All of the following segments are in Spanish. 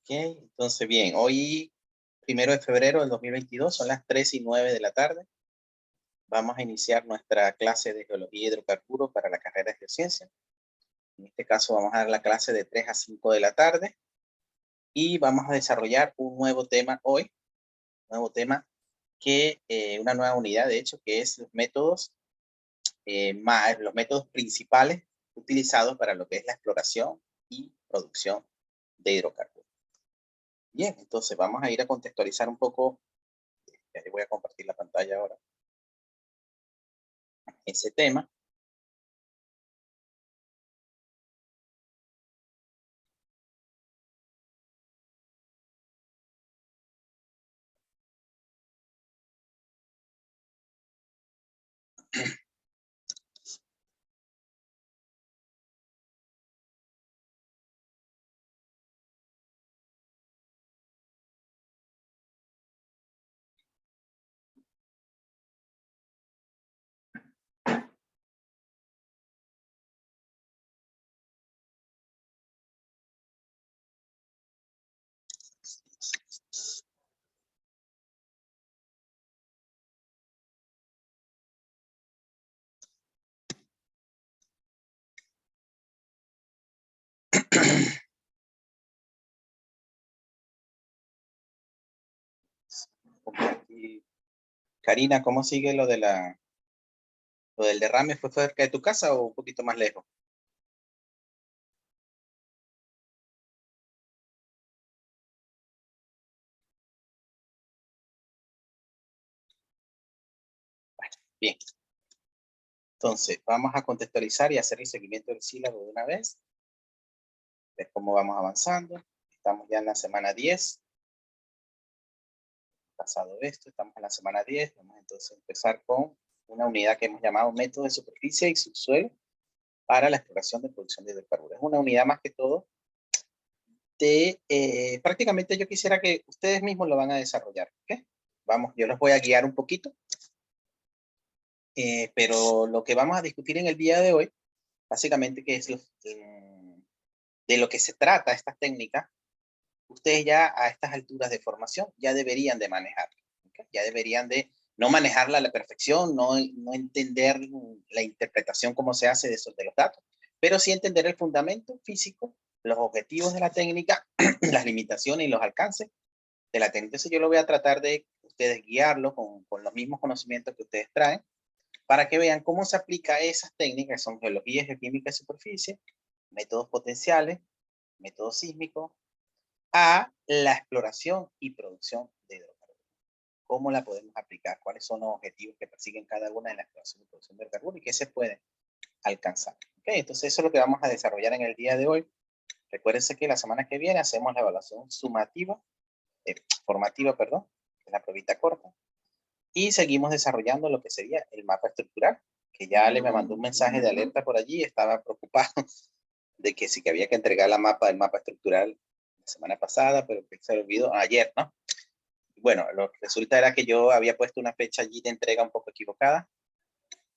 Ok, entonces bien, hoy 1 de febrero del 2022, son las 3:09 de la tarde. Vamos a iniciar nuestra clase de Geología y Hidrocarburos para la carrera de Geociencia. En este caso vamos a dar la clase de 3 a 5 de la tarde y vamos a desarrollar un nuevo tema hoy, una nueva unidad de hecho, que es los métodos principales utilizados para lo que es la exploración y producción de hidrocarburos. Bien, entonces vamos a ir a contextualizar un poco. Ya voy a compartir la pantalla ahora. Ese tema. Karina, ¿cómo sigue lo del derrame? ¿Fue cerca de tu casa o un poquito más lejos? Bueno, bien. Entonces, vamos a contextualizar y hacer el seguimiento del sílabo de una vez. Ver cómo vamos avanzando. Estamos ya en la semana 10. Pasado esto, estamos en la semana 10. Vamos entonces a empezar con una unidad que hemos llamado Método de Superficie y Subsuelo para la exploración de producción de hidrocarburos. Es una unidad más que todo prácticamente yo quisiera que ustedes mismos lo van a desarrollar. ¿Okay? Vamos, yo los voy a guiar un poquito. Pero lo que vamos a discutir en el día de hoy, básicamente, que es de lo que se trata esta técnica, ustedes ya a estas alturas de formación ya deberían de manejarla. ¿Okay? Ya deberían de no manejarla a la perfección, no entender la interpretación cómo se hace de los datos, pero sí entender el fundamento físico, los objetivos de la técnica, las limitaciones y los alcances de la técnica. Entonces yo lo voy a tratar de ustedes guiarlo con los mismos conocimientos que ustedes traen, para que vean cómo se aplica esas técnicas, que son geología, geoquímica de superficie, métodos potenciales, métodos sísmicos, a la exploración y producción de hidrocarburos. ¿Cómo la podemos aplicar? ¿Cuáles son los objetivos que persiguen cada una de la exploración y producción de hidrocarburos y qué se puede alcanzar? Okay, entonces eso es lo que vamos a desarrollar en el día de hoy. Recuérdense que la semana que viene hacemos la evaluación formativa, de la pruebita corta. Y seguimos desarrollando lo que sería el mapa estructural, que ya Ale me mandó un mensaje de alerta por allí, estaba preocupado de que sí que había que entregar el mapa estructural la semana pasada, pero que se olvidó ayer, ¿no? Bueno, lo que resulta era que yo había puesto una fecha allí de entrega un poco equivocada,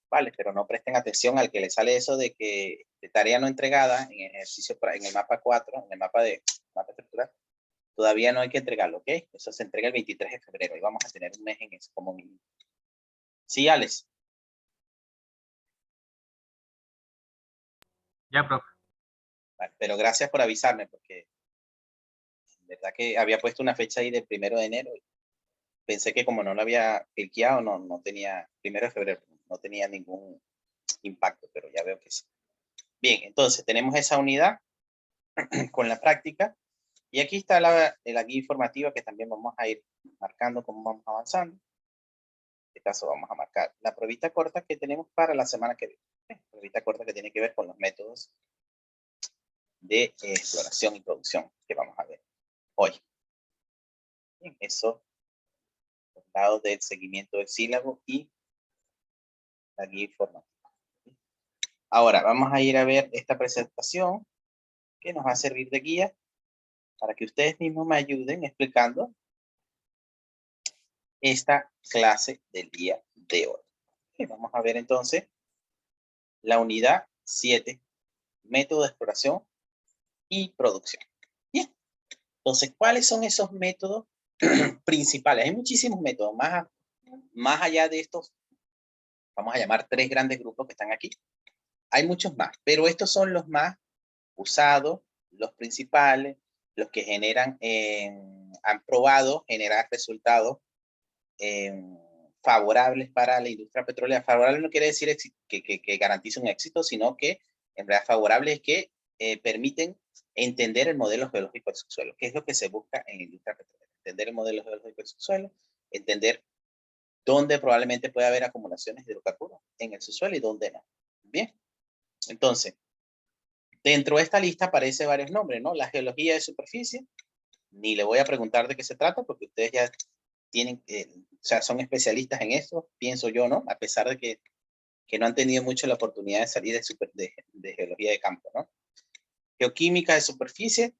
vale, pero no presten atención al que le sale eso de que de tarea no entregada en el ejercicio, en el mapa 4, en el mapa estructural, todavía no hay que entregarlo, ¿ok? Eso se entrega el 23 de febrero y vamos a tener un mes en eso como mínimo. Sí, Alex. Ya, profe. Vale, pero gracias por avisarme, porque en verdad que había puesto una fecha ahí del 1 de enero. Y pensé que como no lo había cliqueado, no tenía, 1 de febrero, no tenía ningún impacto, pero ya veo que sí. Bien, entonces tenemos esa unidad con la práctica. Y aquí está la guía informativa que también vamos a ir marcando cómo vamos avanzando. En este caso vamos a marcar la pruebita corta que tenemos para la semana que viene. Pruebita corta que tiene que ver con los métodos de exploración y producción que vamos a ver hoy. Bien, eso por el lado del seguimiento del sílabo y la guía informativa. Ahora vamos a ir a ver esta presentación que nos va a servir de guía para que ustedes mismos me ayuden explicando esta clase del día de hoy. Okay, vamos a ver entonces la unidad 7, método de exploración y producción. Bien, Entonces, ¿cuáles son esos métodos principales? Hay muchísimos métodos, más allá de estos, vamos a llamar 3 grandes grupos que están aquí. Hay muchos más, pero estos son los más usados, los principales, los que generan, han probado generar resultados favorables para la industria petrolera. Favorable no quiere decir que garantice un éxito, sino que en realidad favorable es que permiten entender el modelo geológico del subsuelo, que es lo que se busca en la industria petrolera. Entender el modelo geológico del subsuelo, entender dónde probablemente puede haber acumulaciones de hidrocarburos en el subsuelo y dónde no. Bien, entonces, dentro de esta lista aparecen varios nombres, ¿no? La geología de superficie, ni le voy a preguntar de qué se trata, porque ustedes ya tienen, o sea, son especialistas en eso, pienso yo, ¿no? A pesar de que no han tenido mucho la oportunidad de salir de geología de campo, ¿no? Geoquímica de superficie,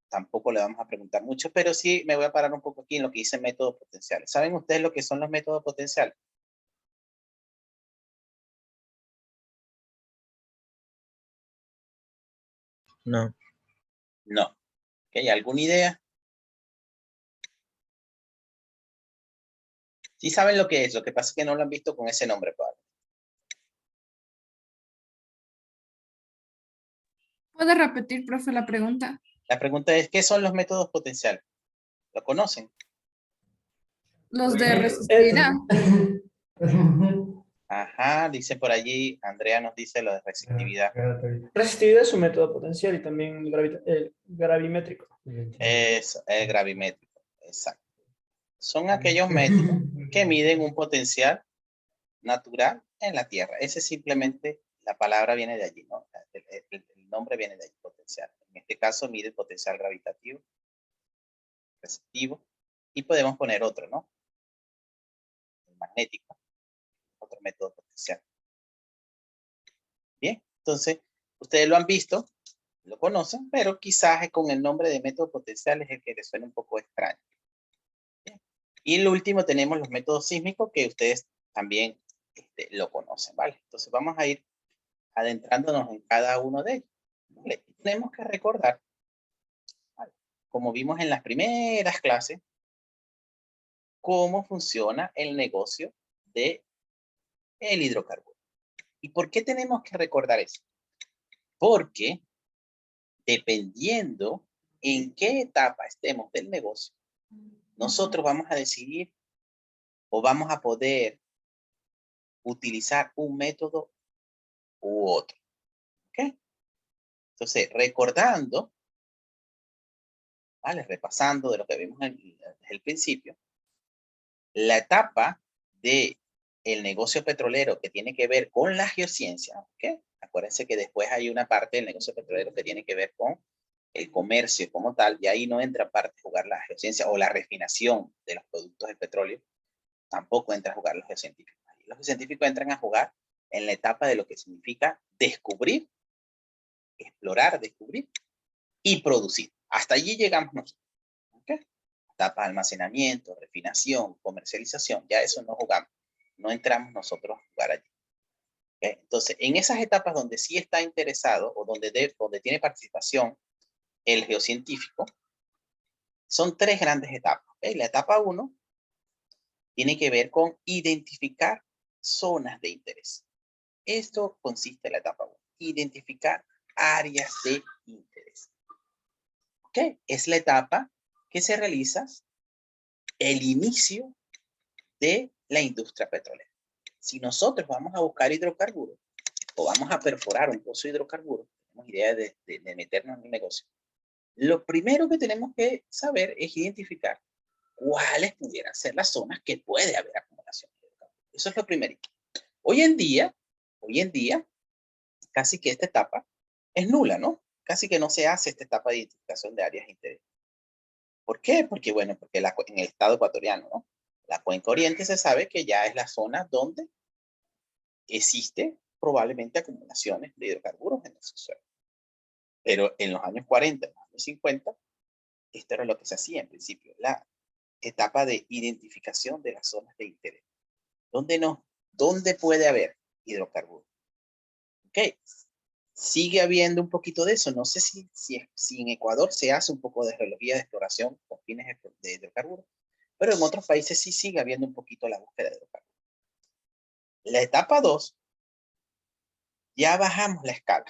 tampoco le vamos a preguntar mucho, pero sí me voy a parar un poco aquí en lo que dice métodos potenciales. ¿Saben ustedes lo que son los métodos potenciales? No. No. ¿Okay? ¿Alguna idea? Sí saben lo que es, lo que pasa es que no lo han visto con ese nombre, Pablo. ¿Puede repetir, profe, la pregunta? La pregunta es, ¿qué son los métodos potenciales? ¿Lo conocen? Los de resistividad. Ajá, dice por allí, Andrea nos dice lo de resistividad. Resistividad es un método potencial y también gravimétrico. Es gravimétrico, exacto. Son aquellos métodos que miden un potencial natural en la Tierra. Ese simplemente, la palabra viene de allí, ¿no? El nombre viene de allí, potencial. En este caso mide el potencial gravitativo, resistivo, y podemos poner otro, ¿no? El magnético, otro método potencial. Bien, entonces, ustedes lo han visto, lo conocen, pero quizás con el nombre de método potencial es el que les suena un poco extraño. Bien. Y el último tenemos los métodos sísmicos que ustedes también lo conocen, ¿vale? Entonces vamos a ir adentrándonos en cada uno de ellos. ¿Vale? Tenemos que recordar, ¿vale? Como vimos en las primeras clases, cómo funciona el negocio del hidrocarburo. ¿Y por qué tenemos que recordar eso? Porque dependiendo en qué etapa estemos del negocio, nosotros vamos a decidir o vamos a poder utilizar un método u otro. ¿Ok? Entonces, recordando, ¿vale? Repasando de lo que vimos desde el principio, la etapa de el negocio petrolero que tiene que ver con la geociencia, ¿ok? Acuérdense que después hay una parte del negocio petrolero que tiene que ver con el comercio como tal, y ahí no entra parte a jugar la geociencia o la refinación de los productos del petróleo, tampoco entra a jugar los geocientíficos. Los geocientíficos entran a jugar en la etapa de lo que significa descubrir, explorar, descubrir y producir. Hasta allí llegamos nosotros. ¿Okay? Etapa de almacenamiento, refinación, comercialización, ya eso no jugamos, no entramos nosotros a jugar allí. ¿Okay? Entonces, en esas etapas donde sí está interesado o donde tiene participación el geocientífico, son 3 grandes etapas. ¿Okay? La etapa 1 tiene que ver con identificar zonas de interés. Esto consiste en la etapa 1, identificar áreas de interés. ¿Ok? Es la etapa que se realiza el inicio de la industria petrolera. Si nosotros vamos a buscar hidrocarburos o vamos a perforar un pozo de hidrocarburos, tenemos idea de meternos en el negocio, lo primero que tenemos que saber es identificar cuáles pudieran ser las zonas que puede haber acumulación de hidrocarburos. Eso es lo primerito. Hoy en día, casi que esta etapa es nula, ¿no? Casi que no se hace esta etapa de identificación de áreas de interés. ¿Por qué? Porque, bueno, porque en el estado ecuatoriano, ¿no? La cuenca oriente se sabe que ya es la zona donde existe probablemente acumulaciones de hidrocarburos en el subsuelo. Pero en los años 40, en los años 50, esto era lo que se hacía en principio, la etapa de identificación de las zonas de interés. ¿Dónde puede haber hidrocarburos? Ok. Sigue habiendo un poquito de eso. No sé si en Ecuador se hace un poco de geología de exploración con fines de hidrocarburos, pero en otros países sí sigue habiendo un poquito la búsqueda de hidrocarburos. La etapa 2, ya bajamos la escala.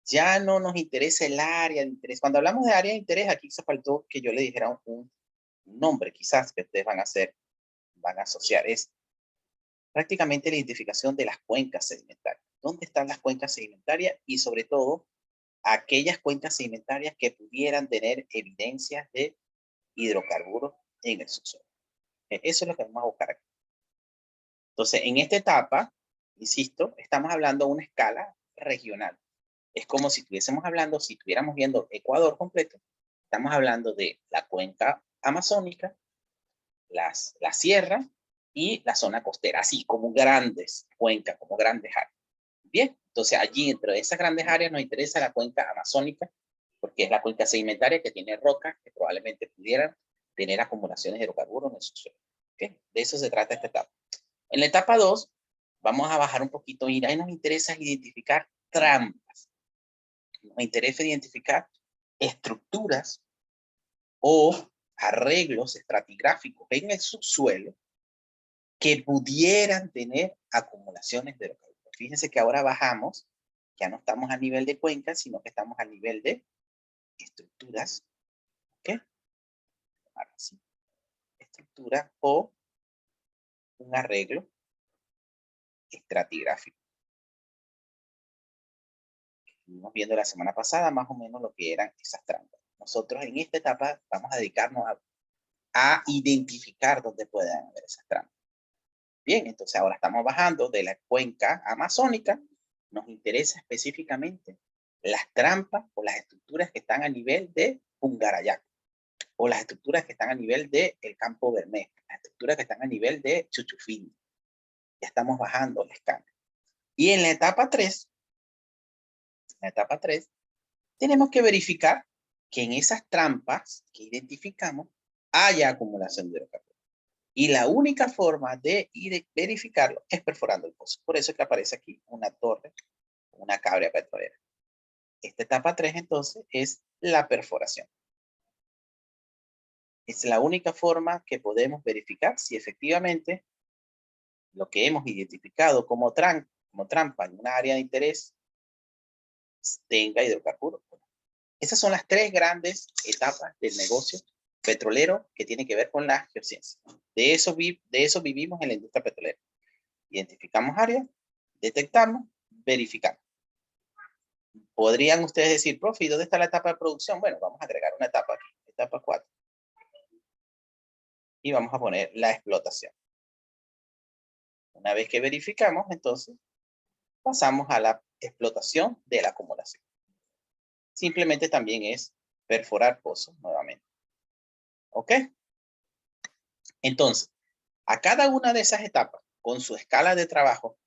Ya no nos interesa el área de interés. Cuando hablamos de área de interés, aquí se faltó que yo le dijera un nombre quizás que ustedes van a asociar. Es prácticamente la identificación de las cuencas sedimentarias. ¿Dónde están las cuencas sedimentarias? Y sobre todo, aquellas cuencas sedimentarias que pudieran tener evidencias de hidrocarburos en el subsuelo. Eso es lo que vamos a buscar aquí. Entonces, en esta etapa, insisto, estamos hablando de una escala regional. Es como si estuviésemos hablando, si estuviéramos viendo Ecuador completo, estamos hablando de la cuenca amazónica, la sierra y la zona costera, así como grandes cuencas, como grandes áreas. Bien, entonces allí entre esas grandes áreas nos interesa la cuenca amazónica, porque es la cuenca sedimentaria que tiene rocas que probablemente pudieran tener acumulaciones de hidrocarburos en el subsuelo. ¿Okay? De eso se trata esta etapa. En la etapa 2, vamos a bajar un poquito y ahí nos interesa identificar trampas. Nos interesa identificar estructuras o arreglos estratigráficos en el subsuelo que pudieran tener acumulaciones de hidrocarburos. Fíjense que ahora bajamos, ya no estamos a nivel de cuenca, sino que estamos a nivel de estructuras, ¿ok? Ahora sí, estructura o un arreglo estratigráfico. Estuvimos viendo la semana pasada más o menos lo que eran esas trampas. Nosotros en esta etapa vamos a dedicarnos a identificar dónde pueden haber esas trampas. Bien, entonces ahora estamos bajando de la cuenca amazónica. Nos interesa específicamente las trampas o las estructuras que están a nivel de Pungarayac, o las estructuras que están a nivel del Campo Bermejo, las estructuras que están a nivel de Chuchufini. Ya estamos bajando la escala. Y en la etapa 3, tenemos que verificar que en esas trampas que identificamos haya acumulación de hidrocarburos. Y la única forma de verificarlo es perforando el pozo. Por eso es que aparece aquí una torre, una cabra petrolera. Esta etapa 3 entonces es la perforación. Es la única forma que podemos verificar si efectivamente lo que hemos identificado como trampa en una área de interés tenga hidrocarburos. Esas son las 3 grandes etapas del negocio petrolero que tiene que ver con la geociencia. De eso vivimos en la industria petrolera. Identificamos áreas, detectamos, verificamos. Podrían ustedes decir, profe, ¿y dónde está la etapa de producción? Bueno, vamos a agregar una etapa aquí, etapa 4. Y vamos a poner la explotación. Una vez que verificamos, entonces, pasamos a la explotación de la acumulación. Simplemente también es perforar pozos nuevamente. ¿Ok? Entonces, a cada una de esas etapas, con su escala de trabajo,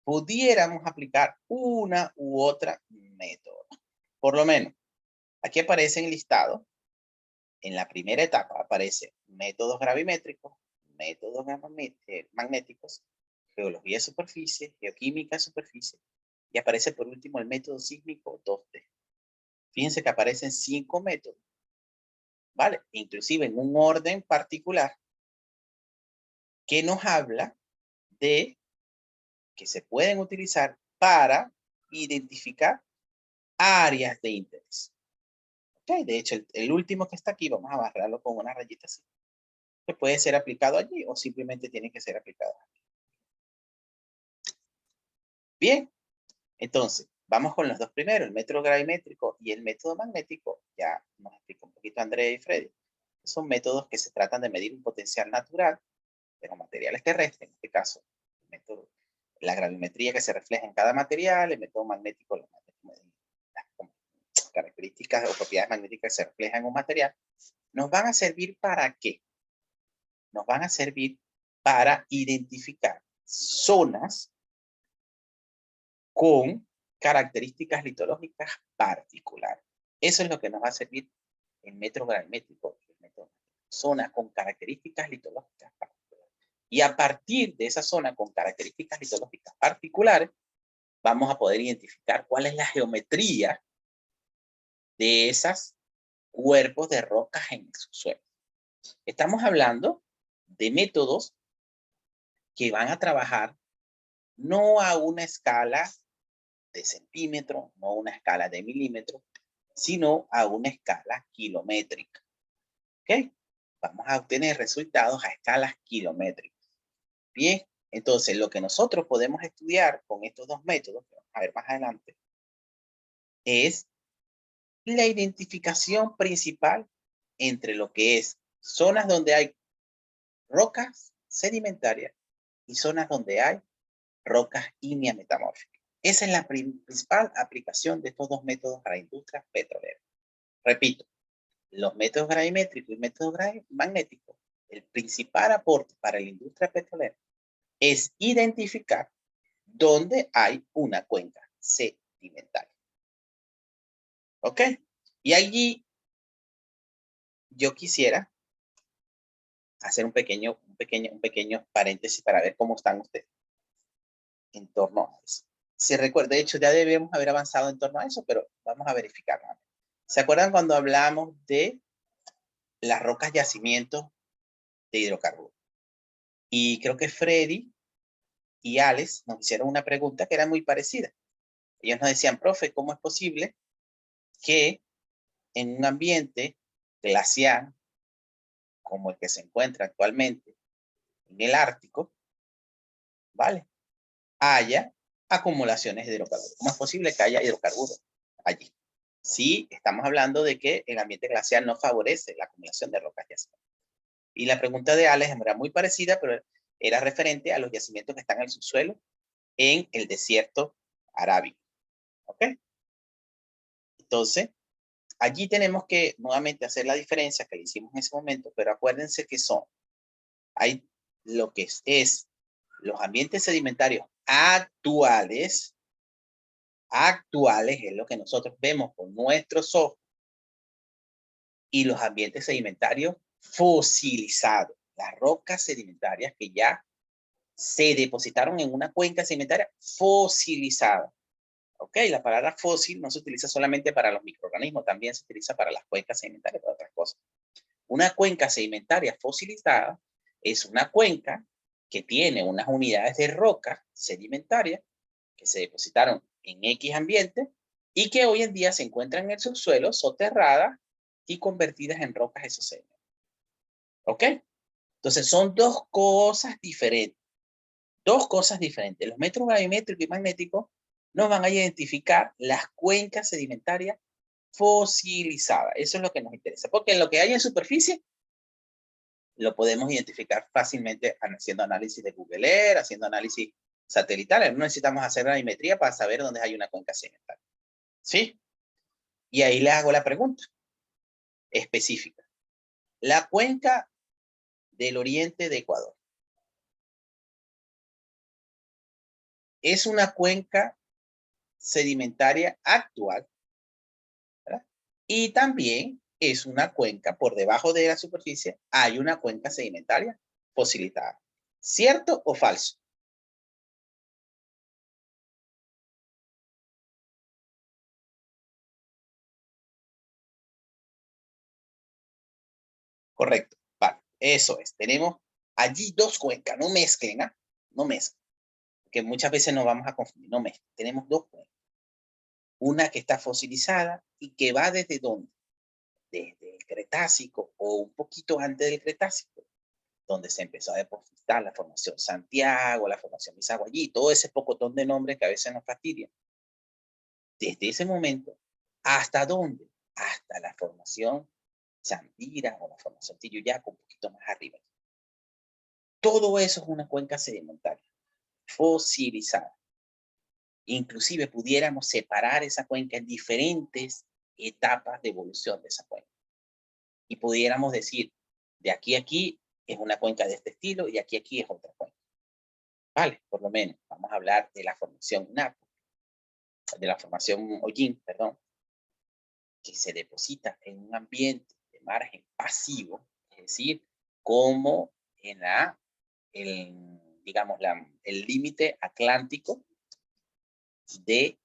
pudiéramos aplicar una u otra método. Por lo menos, aquí aparece en el listado, en la primera etapa aparece métodos gravimétricos, métodos magnéticos, geología de superficie, geoquímica de superficie, y aparece por último el método sísmico 2D. Fíjense que aparecen 5 métodos, ¿vale? Inclusive en un orden particular que nos habla de que se pueden utilizar para identificar áreas de interés. Okay, de hecho, el último que está aquí, vamos a barrarlo con una rayita así, que puede ser aplicado allí o simplemente tiene que ser aplicado aquí. Bien, entonces, vamos con los dos primeros, el método gravimétrico y el método magnético. Ya nos explica un poquito Andrea y Freddy. Son métodos que se tratan de medir un potencial natural de los materiales terrestres, en este caso, el método, la gravimetría que se refleja en cada material, el método magnético, las características o propiedades magnéticas que se reflejan en un material, nos van a servir ¿para qué? Nos van a servir para identificar zonas con características litológicas particulares. Eso es lo que nos va a servir el método gravimétrico, zonas con características litológicas particulares. Y a partir de esa zona con características litológicas particulares, vamos a poder identificar cuál es la geometría de esos cuerpos de rocas en el subsuelo. Estamos hablando de métodos que van a trabajar no a una escala de centímetro, no a una escala de milímetro, sino a una escala kilométrica. ¿Ok? Vamos a obtener resultados a escalas kilométricas. Bien, entonces lo que nosotros podemos estudiar con estos dos métodos, que vamos a ver más adelante, es la identificación principal entre lo que es zonas donde hay rocas sedimentarias y zonas donde hay rocas ígneas metamórficas. Esa es la principal aplicación de estos dos métodos para la industria petrolera. Repito, los métodos gravimétricos y métodos magnéticos, el principal aporte para la industria petrolera es identificar dónde hay una cuenca sedimentaria. ¿Ok? Y allí yo quisiera hacer un pequeño paréntesis para ver cómo están ustedes en torno a eso. Si recuerda, de hecho ya debemos haber avanzado en torno a eso, pero vamos a verificar. ¿Se acuerdan cuando hablamos de las rocas yacimientos de hidrocarburos? Y creo que Freddy y Alex nos hicieron una pregunta que era muy parecida. Ellos nos decían, profe, ¿cómo es posible que en un ambiente glacial como el que se encuentra actualmente en el Ártico, ¿vale?, haya acumulaciones de hidrocarburos? ¿Cómo es posible que haya hidrocarburos allí? Sí, estamos hablando de que el ambiente glacial no favorece la acumulación de rocas yacimientos. Y la pregunta de Alex era muy parecida, pero era referente a los yacimientos que están en el subsuelo en el desierto arábigo. ¿Ok? Entonces, allí tenemos que nuevamente hacer la diferencia que le hicimos en ese momento, pero acuérdense que hay lo que es los ambientes sedimentarios actuales es lo que nosotros vemos con nuestros ojos, y los ambientes sedimentarios fosilizados, las rocas sedimentarias que ya se depositaron en una cuenca sedimentaria fosilizada. Ok, la palabra fósil no se utiliza solamente para los microorganismos, también se utiliza para las cuencas sedimentarias, para otras cosas. Una cuenca sedimentaria fosilizada es una cuenca que tiene unas unidades de roca sedimentaria que se depositaron en X ambiente y que hoy en día se encuentran en el subsuelo, soterradas y convertidas en rocas exosedimentarias. ¿Ok? Entonces son dos cosas diferentes. Dos cosas diferentes. Los métodos gravimétricos y magnéticos nos van a identificar las cuencas sedimentarias fosilizadas. Eso es lo que nos interesa. Porque lo que hay en superficie lo podemos identificar fácilmente haciendo análisis de Google Earth, haciendo análisis satelitales. No necesitamos hacer gravimetría para saber dónde hay una cuenca sedimentaria. ¿Sí? Y ahí le hago la pregunta específica. La cuenca del oriente de Ecuador es una cuenca sedimentaria actual, ¿verdad? Y también es una cuenca por debajo de la superficie, hay una cuenca sedimentaria fosilizada. ¿Cierto o falso? Correcto. Vale, eso es. Tenemos allí dos cuencas. No mezclen, ¿ah? No mezclen. Que muchas veces nos vamos a confundir. No mezclen. Tenemos dos cuencas. Una que está fosilizada y que va desde ¿dónde? Desde el Cretácico o un poquito antes del Cretácico, donde se empezó a depositar la formación Santiago, la formación Misaguallí, todo ese pocotón de nombres que a veces nos fastidian. Desde ese momento, ¿hasta dónde? Hasta la formación Chambira o la formación Tilluyaco, un poquito más arriba. Todo eso es una cuenca sedimentaria, fosilizada. Inclusive pudiéramos separar esa cuenca en diferentes etapas de evolución de esa cuenca. Y pudiéramos decir, de aquí a aquí es una cuenca de este estilo y aquí a aquí es otra cuenca. Vale, por lo menos vamos a hablar de la formación Napo, de la formación Hollín, perdón, que se deposita en un ambiente de margen pasivo, es decir, como en digamos, el límite atlántico, de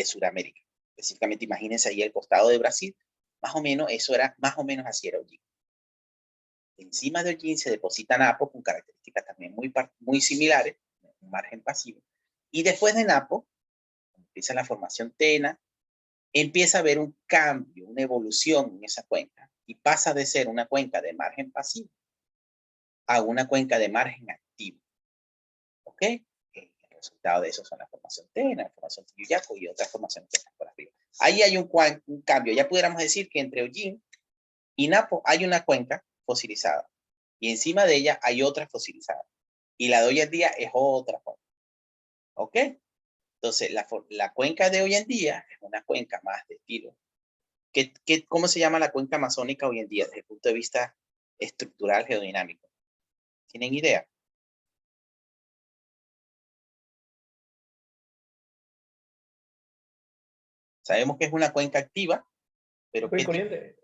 Sudamérica. Específicamente, imagínense ahí el costado de Brasil, más o menos, eso era, más o menos así era Hollín. Encima de Hollín se deposita Napo con características también muy similares, un margen pasivo. Y después de Napo, empieza la formación Tena, empieza a haber un cambio, una evolución en esa cuenca, y pasa de ser una cuenca de margen pasivo a una cuenca de margen activo. ¿Ok? El resultado de eso son la formación Tena, la formación Tijuyaco y otras formaciones que están por arriba. Ahí hay un cambio. Ya pudiéramos decir que entre Hollín y Napo hay una cuenca fosilizada. Y encima de ella hay otra fosilizada. Y la de hoy en día es otra cuenca. ¿Ok? Entonces, la cuenca de hoy en día es una cuenca más de estilo. ¿Cómo se llama la cuenca amazónica hoy en día desde el punto de vista estructural geodinámico? ¿Tienen idea? Sabemos que es una cuenca activa, pero Cuenca Oriente.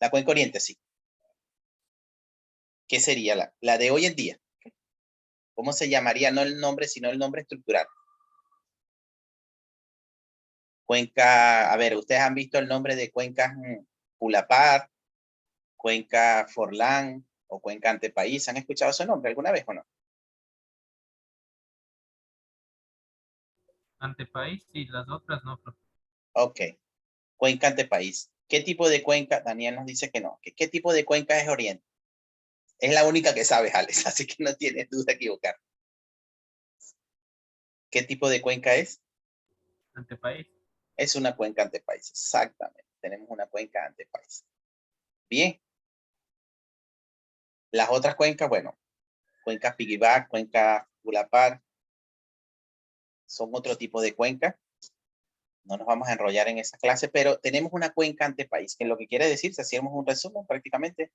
La cuenca oriente, sí. ¿Qué sería la de hoy en día? ¿Cómo se llamaría? No el nombre, sino el nombre estructural. Cuenca, a ver, ustedes han visto el nombre de cuencas Pulapar, cuenca Forlán o cuenca Antepaís. ¿Han escuchado ese nombre alguna vez o no? Antepaís y las otras no, profe. Ok. Cuenca Antepaís. ¿Qué tipo de cuenca? Daniel nos dice que no. ¿Qué tipo de cuenca es Oriente? Es la única que sabes, Alex, así que no tienes duda de equivocar. ¿Qué tipo de cuenca es? Antepaís. Es una cuenca Antepaís, exactamente. Tenemos una cuenca Antepaís. Bien. Las otras cuencas, bueno, cuenca Piggyback, cuenca Pulapar, son otro tipo de cuenca. No nos vamos a enrollar en esa clase, pero tenemos una cuenca Antepaís, que lo que quiere decir, si hacemos un resumen prácticamente,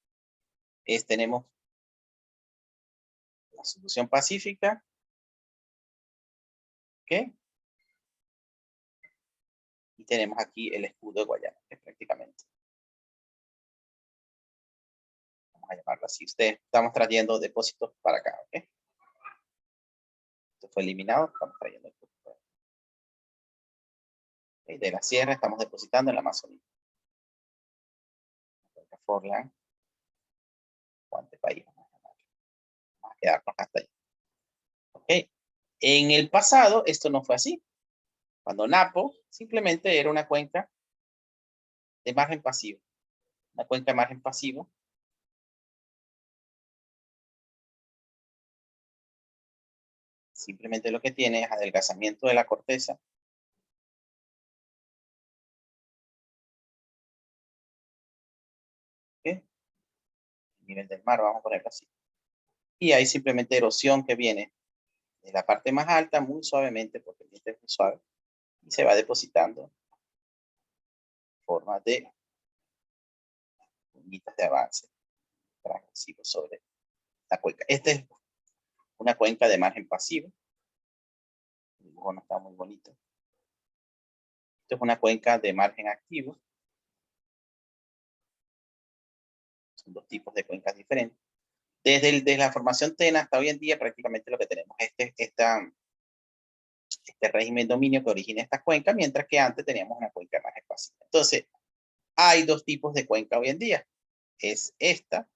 es tenemos la solución pacífica, ¿ok? Y tenemos aquí el escudo de Guayana, que prácticamente, vamos a llamarlo así. Estamos trayendo depósitos para acá, ¿ok? Esto fue eliminado, estamos trayendo el depósito para acá. ¿Okay? De la sierra estamos depositando en la Amazonía. Forlán, Antepaís, vamos a quedarnos hasta ahí. ¿Ok? En el pasado esto no fue así. Cuando Napo simplemente era una cuenca de margen pasivo. Una cuenca de margen pasivo. Simplemente lo que tiene es adelgazamiento de la corteza. ¿Ok? El nivel del mar, vamos a ponerlo así. Y hay simplemente erosión que viene de la parte más alta muy suavemente, porque el diente es muy suave, y se va depositando en forma de puntitas de avance transgresivo sobre la cuenca. Esta es una cuenca de margen pasivo. El dibujo no está muy bonito. Esto es una cuenca de margen activo. Son dos tipos de cuencas diferentes. Desde la formación Tena hasta hoy en día prácticamente lo que tenemos es este régimen dominio que origina esta cuenca, mientras que antes teníamos una cuenca más espacial. Entonces, hay dos tipos de cuenca hoy en día. Es esta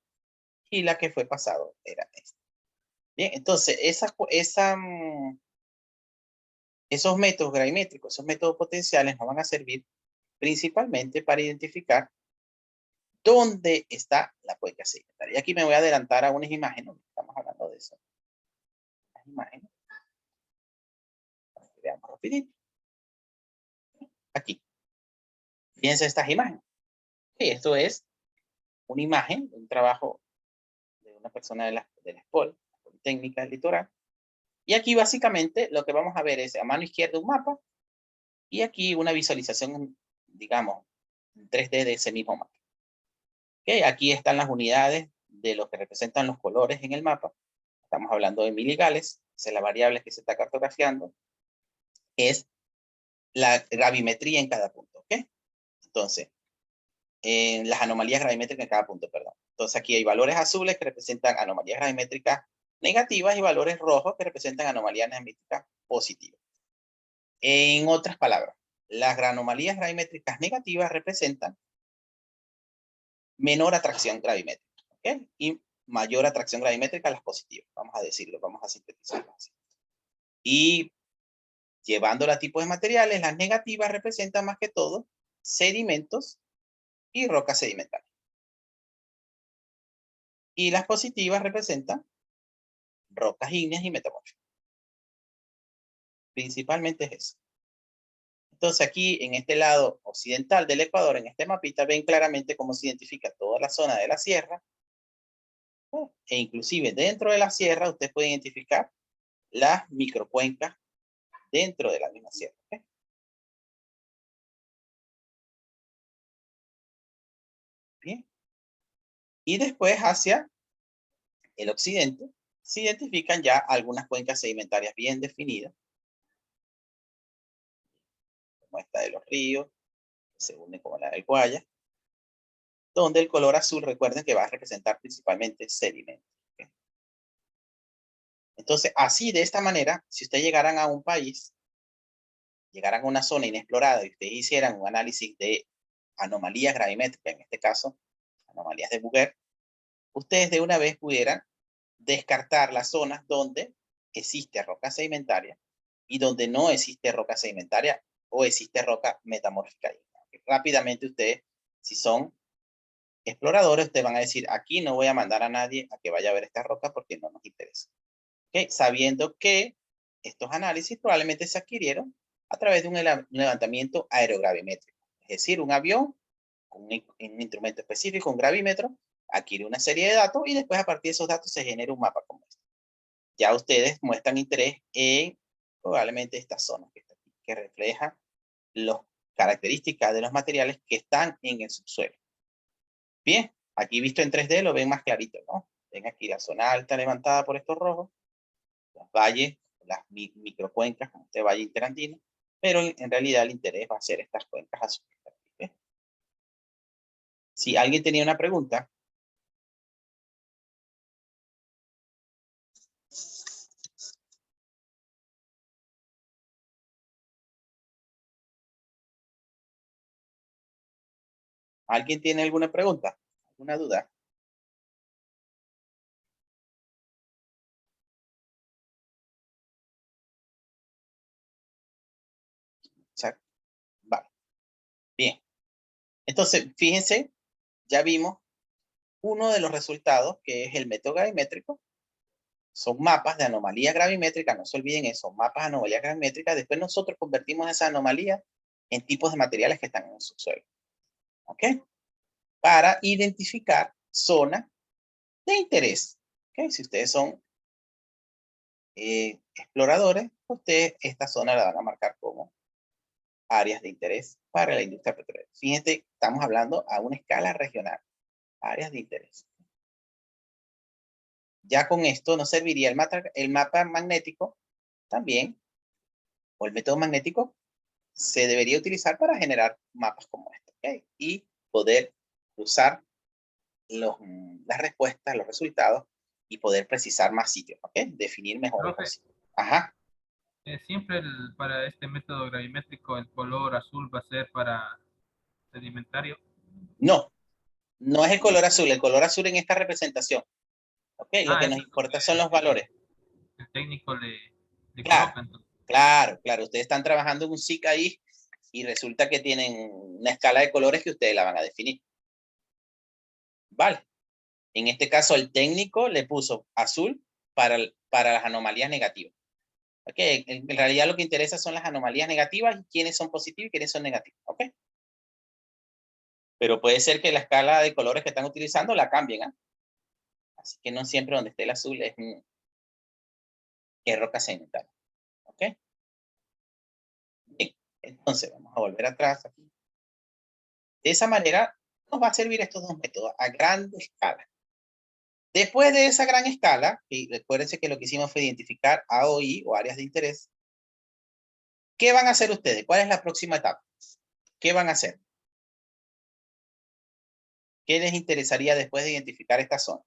y la que fue pasado era esta. Bien, entonces esos métodos gravimétricos, esos métodos potenciales nos van a servir principalmente para identificar dónde está la cuenca sedimentaria. Y aquí me voy a adelantar a unas imágenes, estamos hablando de eso. Las imágenes. Para que veamos rapidito. Aquí. Fíjense estas imágenes. Sí, esto es una imagen, un trabajo de una persona de la SPOL, Politécnica del Litoral. Y aquí básicamente lo que vamos a ver es a mano izquierda un mapa y aquí una visualización, digamos, en 3D de ese mismo mapa. Okay, aquí están las unidades de lo que representan los colores en el mapa. Estamos hablando de miligales, esa es la variable que se está cartografiando. Es la gravimetría en cada punto, ¿ok? Entonces, en las anomalías gravimétricas en cada punto, perdón. Entonces aquí hay valores azules que representan anomalías gravimétricas negativas y valores rojos que representan anomalías gravimétricas positivas. En otras palabras, las anomalías gravimétricas negativas representan menor atracción gravimétrica, ¿ok? Y mayor atracción gravimétrica las positivas, vamos a decirlo, vamos a sintetizarlo así. Y llevándola a tipos de materiales, las negativas representan más que todo sedimentos y rocas sedimentarias. Y las positivas representan rocas ígneas y metamórficas. Principalmente es eso. Entonces aquí, en este lado occidental del Ecuador, en este mapita, ven claramente cómo se identifica toda la zona de la sierra. E inclusive dentro de la sierra, usted puede identificar las microcuencas dentro de la misma sierra. ¿Okay? Bien. Y después hacia el occidente, se identifican ya algunas cuencas sedimentarias bien definidas, como esta de los ríos, que se une con la del Guaya, donde el color azul, recuerden que va a representar principalmente sedimentos. ¿Okay? Entonces, así de esta manera, si ustedes llegaran a un país, llegaran a una zona inexplorada y ustedes hicieran un análisis de anomalías gravimétricas, en este caso, anomalías de Bouguer, ustedes de una vez pudieran descartar las zonas donde existe roca sedimentaria y donde no existe roca sedimentaria o existe roca metamórfica. Rápidamente ustedes, si son exploradores, ustedes van a decir, aquí no voy a mandar a nadie a que vaya a ver esta roca porque no nos interesa. ¿Okay? Sabiendo que estos análisis probablemente se adquirieron a través de un levantamiento aerogravimétrico. Es decir, un avión con un instrumento específico, un gravímetro, adquiere una serie de datos y después a partir de esos datos se genera un mapa como este. Ya ustedes muestran interés en probablemente esta zona que está aquí, que refleja las características de los materiales que están en el subsuelo. Bien, aquí visto en 3D lo ven más clarito, ¿no? Ven aquí la zona alta levantada por estos rojos, los valles, las microcuencas, como este valle interandino, pero en realidad el interés va a ser estas cuencas azules. ¿Okay? Si alguien tenía una pregunta. ¿Alguien tiene alguna pregunta? ¿Alguna duda? Vale. Bien. Entonces, fíjense, ya vimos uno de los resultados, que es el método gravimétrico. Son mapas de anomalías gravimétricas, no se olviden eso, mapas de anomalías gravimétricas. Después nosotros convertimos esas anomalías en tipos de materiales que están en el subsuelo. ¿Ok? Para identificar zonas de interés. ¿Ok? Si ustedes son exploradores, ustedes esta zona la van a marcar como áreas de interés para la industria petrolera. Fíjense, estamos hablando a una escala regional. Áreas de interés. Ya con esto nos serviría el mapa magnético también, o el método magnético, se debería utilizar para generar mapas como este, ¿okay? Y poder usar las respuestas, los resultados, y poder precisar más sitios, ¿ok? Definir mejor. Profe, Ajá. siempre para este método gravimétrico el color azul va a ser para sedimentario. No, no es el color azul en esta representación. ¿Ok? Lo que nos importa son los valores. El técnico le Claro, coloca. Entonces. claro. Ustedes están trabajando en un SIC ahí y resulta que tienen una escala de colores que ustedes la van a definir. Vale. En este caso, el técnico le puso azul para las anomalías negativas. ¿Ok? En realidad lo que interesa son las anomalías negativas y quiénes son positivos y quiénes son negativos. ¿Ok? Pero puede ser que la escala de colores que están utilizando la cambien. ¿Eh? Así que no siempre donde esté el azul es roca sedimentaria. ¿Ok? Bien. Entonces, vamos a volver atrás aquí. De esa manera, nos va a servir estos dos métodos a gran escala. Después de esa gran escala, y recuérdense que lo que hicimos fue identificar AOI o áreas de interés, ¿qué van a hacer ustedes? ¿Cuál es la próxima etapa? ¿Qué van a hacer? ¿Qué les interesaría después de identificar esta zona?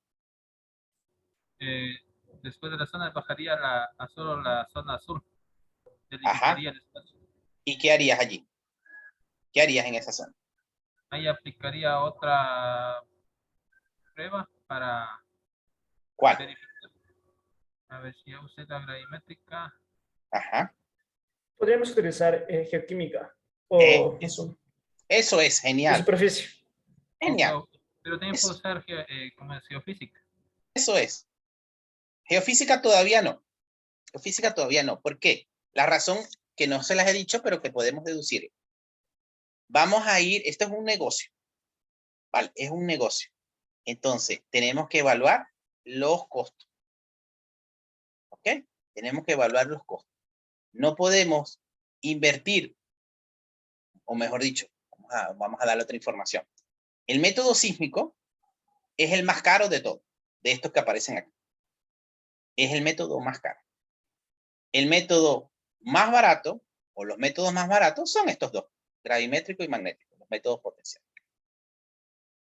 Después de la zona bajaría a solo la zona azul. Ajá. Delimitaría el espacio. ¿Y qué harías allí? ¿Qué harías en esa zona? Ahí aplicaría otra prueba para ¿Cuál? verificar. A ver si ya usé la gravimétrica. Ajá. Podríamos utilizar geoquímica o Eso. Eso es de genial. superficie. Genial. Pero también puedo Eso, usar como es geofísica. eso es. Geofísica todavía no. Geofísica todavía no. ¿Por qué? La razón que no se las he dicho, pero que podemos deducir. Vamos a ir, esto es un negocio. ¿Vale? Es un negocio. Entonces, tenemos que evaluar los costos. ¿Ok? Tenemos que evaluar los costos. No podemos invertir, o mejor dicho, vamos a darle otra información. El método sísmico es el más caro de todos, de estos que aparecen aquí. Es el método más caro. El método más barato, o los métodos más baratos, son estos dos, gravimétrico y magnético, los métodos potenciales.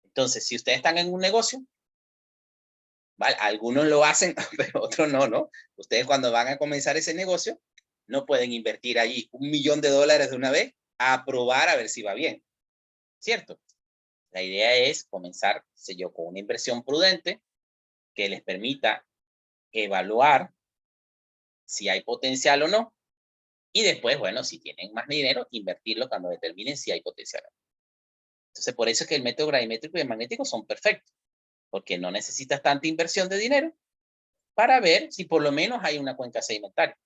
Entonces, si ustedes están en un negocio, ¿vale? Algunos lo hacen, pero otros no, ¿no? Ustedes cuando van a comenzar ese negocio, no pueden invertir allí $1 millón de una vez a probar a ver si va bien, ¿cierto? La idea es comenzar, sé yo, con una inversión prudente que les permita evaluar si hay potencial o no, y después, bueno, si tienen más dinero, invertirlo cuando determinen si hay potencial o no. Entonces, por eso es que el método gravimétrico y el magnético son perfectos, porque no necesitas tanta inversión de dinero para ver si por lo menos hay una cuenca sedimentaria.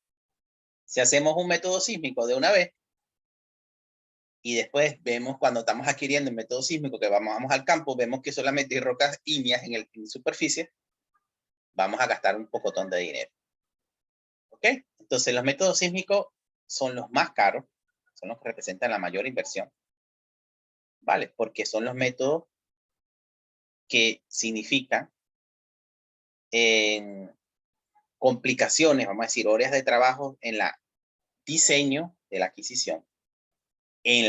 Si hacemos un método sísmico de una vez, y después vemos cuando estamos adquiriendo el método sísmico, que vamos al campo, vemos que solamente hay rocas ígneas en superficie, vamos a gastar un pocotón de dinero. ¿Ok? Entonces, los métodos sísmicos son los más caros, son los que representan la mayor inversión, ¿vale? Porque son los métodos que significan complicaciones, vamos a decir, horas de trabajo en el diseño de la adquisición, en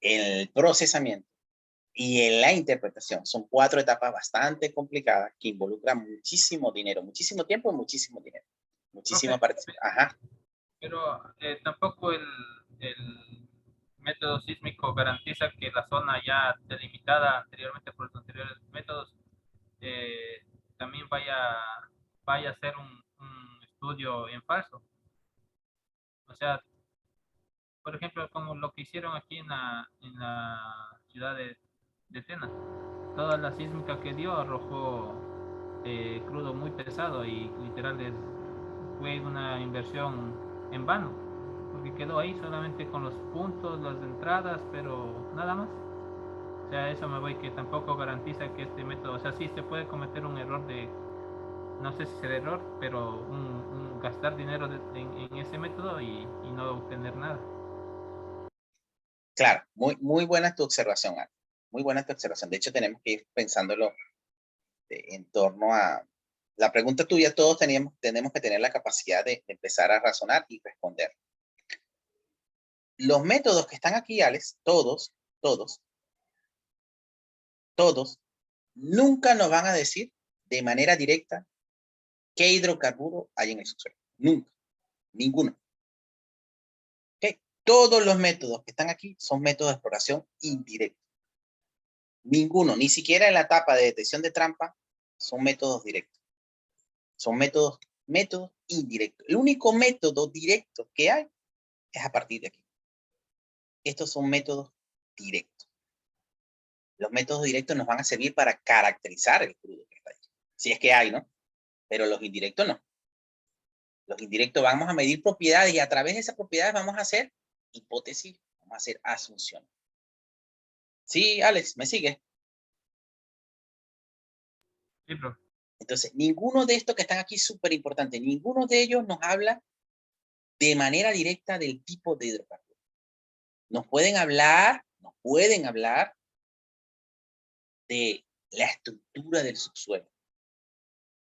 el procesamiento y en la interpretación. Son 4 etapas bastante complicadas que involucran muchísimo dinero, muchísimo tiempo y muchísimo dinero. Muchísima participación. Ajá. Pero tampoco el método sísmico garantiza que la zona ya delimitada anteriormente por los anteriores métodos también vaya a ser un estudio en falso. O sea, por ejemplo, como lo que hicieron aquí en la ciudad de Tena. Toda la sísmica que dio arrojó crudo muy pesado y literal fue una inversión en vano, porque quedó ahí solamente con los puntos, las entradas, pero nada más. O sea, eso me voy que tampoco garantiza que este método, o sea, sí se puede cometer un error no sé si será error, pero gastar dinero en ese método y no obtener nada. Claro, muy buena tu observación, Ana. Muy buena tu observación. De hecho, tenemos que ir pensándolo en torno a la pregunta tuya. Todos tenemos que tener la capacidad de empezar a razonar y responder. Los métodos que están aquí, Alex, todos, nunca nos van a decir de manera directa qué hidrocarburo hay en el subsuelo. Nunca. Ninguno. ¿Okay? Todos los métodos que están aquí son métodos de exploración indirectos. Ninguno, ni siquiera en la etapa de detección de trampa, son métodos directos. Son métodos indirectos. El único método directo que hay es a partir de aquí. Estos son métodos directos. Los métodos directos nos van a servir para caracterizar el crudo que está ahí. Si es que hay, ¿no? Pero los indirectos no. Los indirectos vamos a medir propiedades y a través de esas propiedades vamos a hacer hipótesis, vamos a hacer asunciones. Sí, Alex, ¿me sigue? Sí, bro. Entonces, ninguno de estos que están aquí es súper importante. Ninguno de ellos nos habla de manera directa del tipo de hidrocarburo. Nos pueden hablar de la estructura del subsuelo.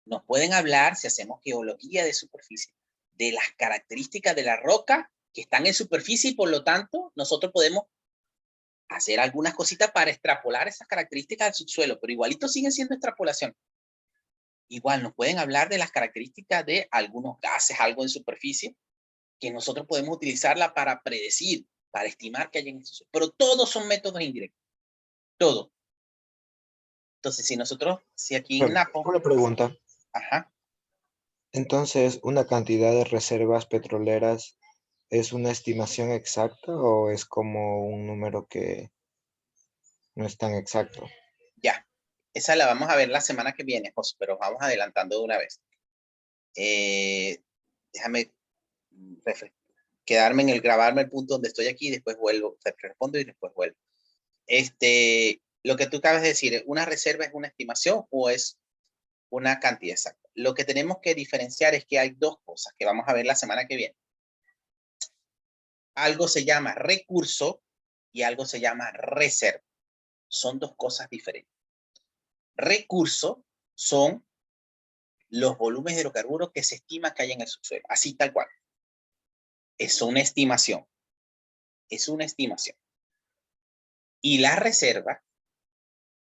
Nos pueden hablar, si hacemos geología de superficie, de las características de la roca que están en superficie y por lo tanto nosotros podemos hacer algunas cositas para extrapolar esas características del subsuelo, pero igualito siguen siendo extrapolación. Igual nos pueden hablar de las características de algunos gases, algo en superficie, que nosotros podemos utilizarla para predecir, para estimar que hay en el subsuelo. Pero todos son métodos indirectos. Todo. Entonces, si aquí en Napo... Una pregunta. Ajá. Entonces, ¿una cantidad de reservas petroleras es una estimación exacta o es como un número que no es tan exacto? Ya. Esa la vamos a ver la semana que viene, José, pero vamos adelantando de una vez. Déjame quedarme en grabarme el punto donde estoy aquí, después vuelvo, te respondo y después vuelvo. Lo que tú acabas de decir, ¿una reserva es una estimación o es una cantidad exacta? Lo que tenemos que diferenciar es que hay dos cosas que vamos a ver la semana que viene. Algo se llama recurso y algo se llama reserva. Son dos cosas diferentes. Recurso son los volúmenes de hidrocarburos que se estima que hay en el subsuelo, así tal cual. Es una estimación. Es una estimación. Y la reserva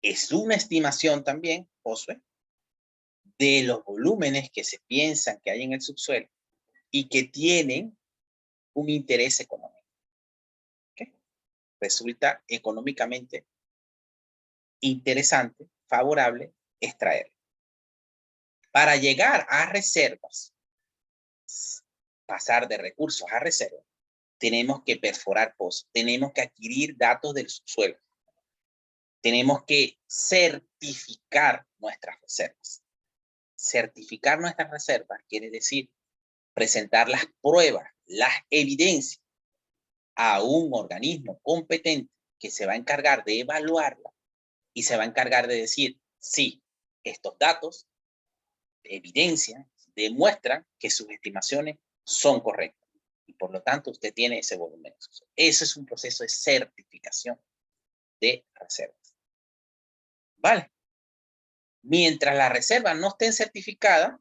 es una estimación también, Josué, de los volúmenes que se piensan que hay en el subsuelo y que tienen un interés económico. ¿Okay? Resulta económicamente interesante, favorable, extraer. Para llegar a reservas, pasar de recursos a reservas, tenemos que perforar pozos, tenemos que adquirir datos del subsuelo, tenemos que certificar nuestras reservas. Certificar nuestras reservas quiere decir presentar las pruebas, las evidencias a un organismo competente que se va a encargar de evaluarla y se va a encargar de decir, sí, estos datos, evidencia, demuestran que sus estimaciones son correctas y por lo tanto usted tiene ese volumen. Eso es un proceso de certificación de reservas. ¿Vale? Mientras las reservas no estén certificadas,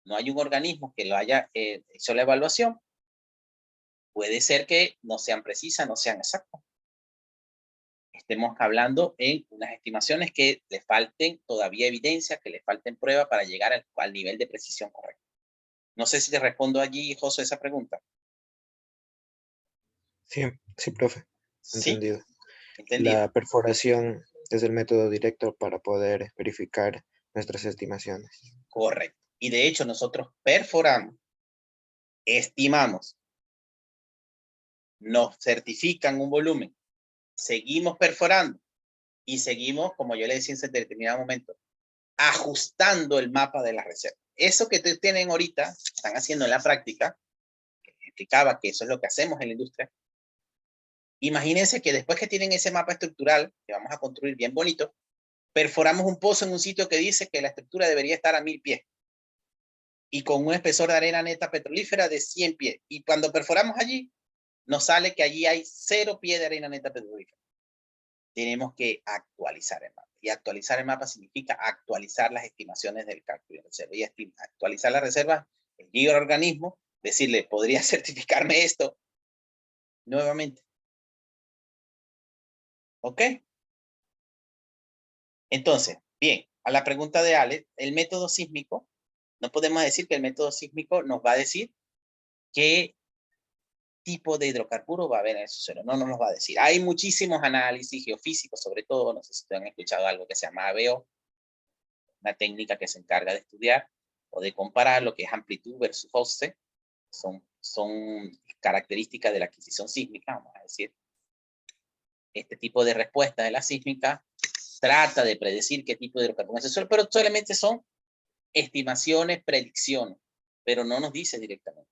no hay un organismo que lo haya hecho la evaluación, puede ser que no sean precisas, no sean exactas. Estemos hablando en unas estimaciones que le falten todavía evidencia, que le falten pruebas para llegar al nivel de precisión correcto. No sé si te respondo allí, José, esa pregunta. Sí, sí, profe. ¿Sí? Entendido. ¿Entendido? La perforación es el método directo para poder verificar nuestras estimaciones. Correcto. Y de hecho nosotros perforamos, estimamos, nos certifican un volumen, seguimos perforando y seguimos, como yo le decía en determinado momento, ajustando el mapa de la reserva. Eso que ustedes tienen ahorita, están haciendo en la práctica, que explicaba que eso es lo que hacemos en la industria. Imagínense que después que tienen ese mapa estructural, que vamos a construir bien bonito, perforamos un pozo en un sitio que dice que la estructura debería estar a 1000 pies. Y con un espesor de arena neta petrolífera de 100 pies. Y cuando perforamos allí, nos sale que allí hay 0 pies de arena neta petrolífera. Tenemos que actualizar el mapa. Y actualizar el mapa significa actualizar las estimaciones del cálculo de reserva. Y actualizar la reserva, el organismo, decirle, ¿podría certificarme esto? Nuevamente. ¿Ok? Entonces, bien, a la pregunta de Ale, el método sísmico, no podemos decir que el método sísmico nos va a decir qué tipo de hidrocarburo va a haber en el subsuelo. No nos va a decir. Hay muchísimos análisis geofísicos, sobre todo, no sé si ustedes han escuchado algo que se llama ABO, una técnica que se encarga de estudiar o de comparar lo que es amplitud versus offset. Son características de la adquisición sísmica, vamos a decir. Este tipo de respuesta de la sísmica trata de predecir qué tipo de hidrocarburos es el suelo, pero solamente son estimaciones, predicciones, pero no nos dice directamente.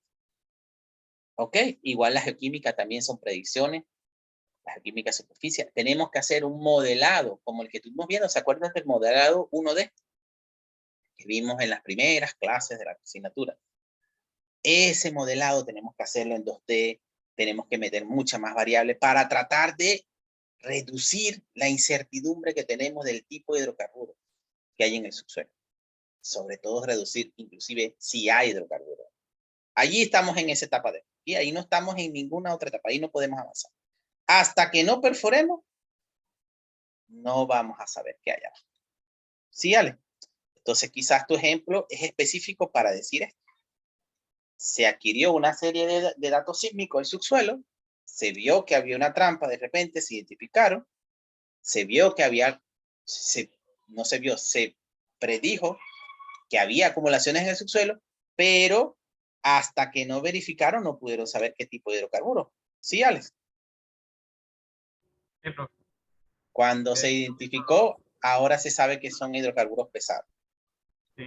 ¿Ok? Igual la geoquímica también son predicciones, la geoquímica superficial. Tenemos que hacer un modelado, como el que estuvimos viendo, ¿se acuerdan del modelado 1D? Que vimos en las primeras clases de la asignatura. Ese modelado tenemos que hacerlo en 2D, tenemos que meter muchas más variables para tratar de reducir la incertidumbre que tenemos del tipo de hidrocarburo que hay en el subsuelo. Sobre todo reducir inclusive si hay hidrocarburos. Allí estamos en esa etapa de, y ahí no estamos en ninguna otra etapa, ahí no podemos avanzar. Hasta que no perforemos, no vamos a saber qué hay abajo. ¿Sí, Ale? Entonces quizás tu ejemplo es específico para decir esto. se adquirió una serie de datos sísmicos del subsuelo, se vio que había una trampa, de repente se identificaron, se vio que había, no se vio, se predijo que había acumulaciones en el subsuelo, pero hasta que no verificaron no pudieron saber qué tipo de hidrocarburos. ¿Sí, Alex? Sí, profe. Cuando se identificó, ahora se sabe que son hidrocarburos pesados. Sí.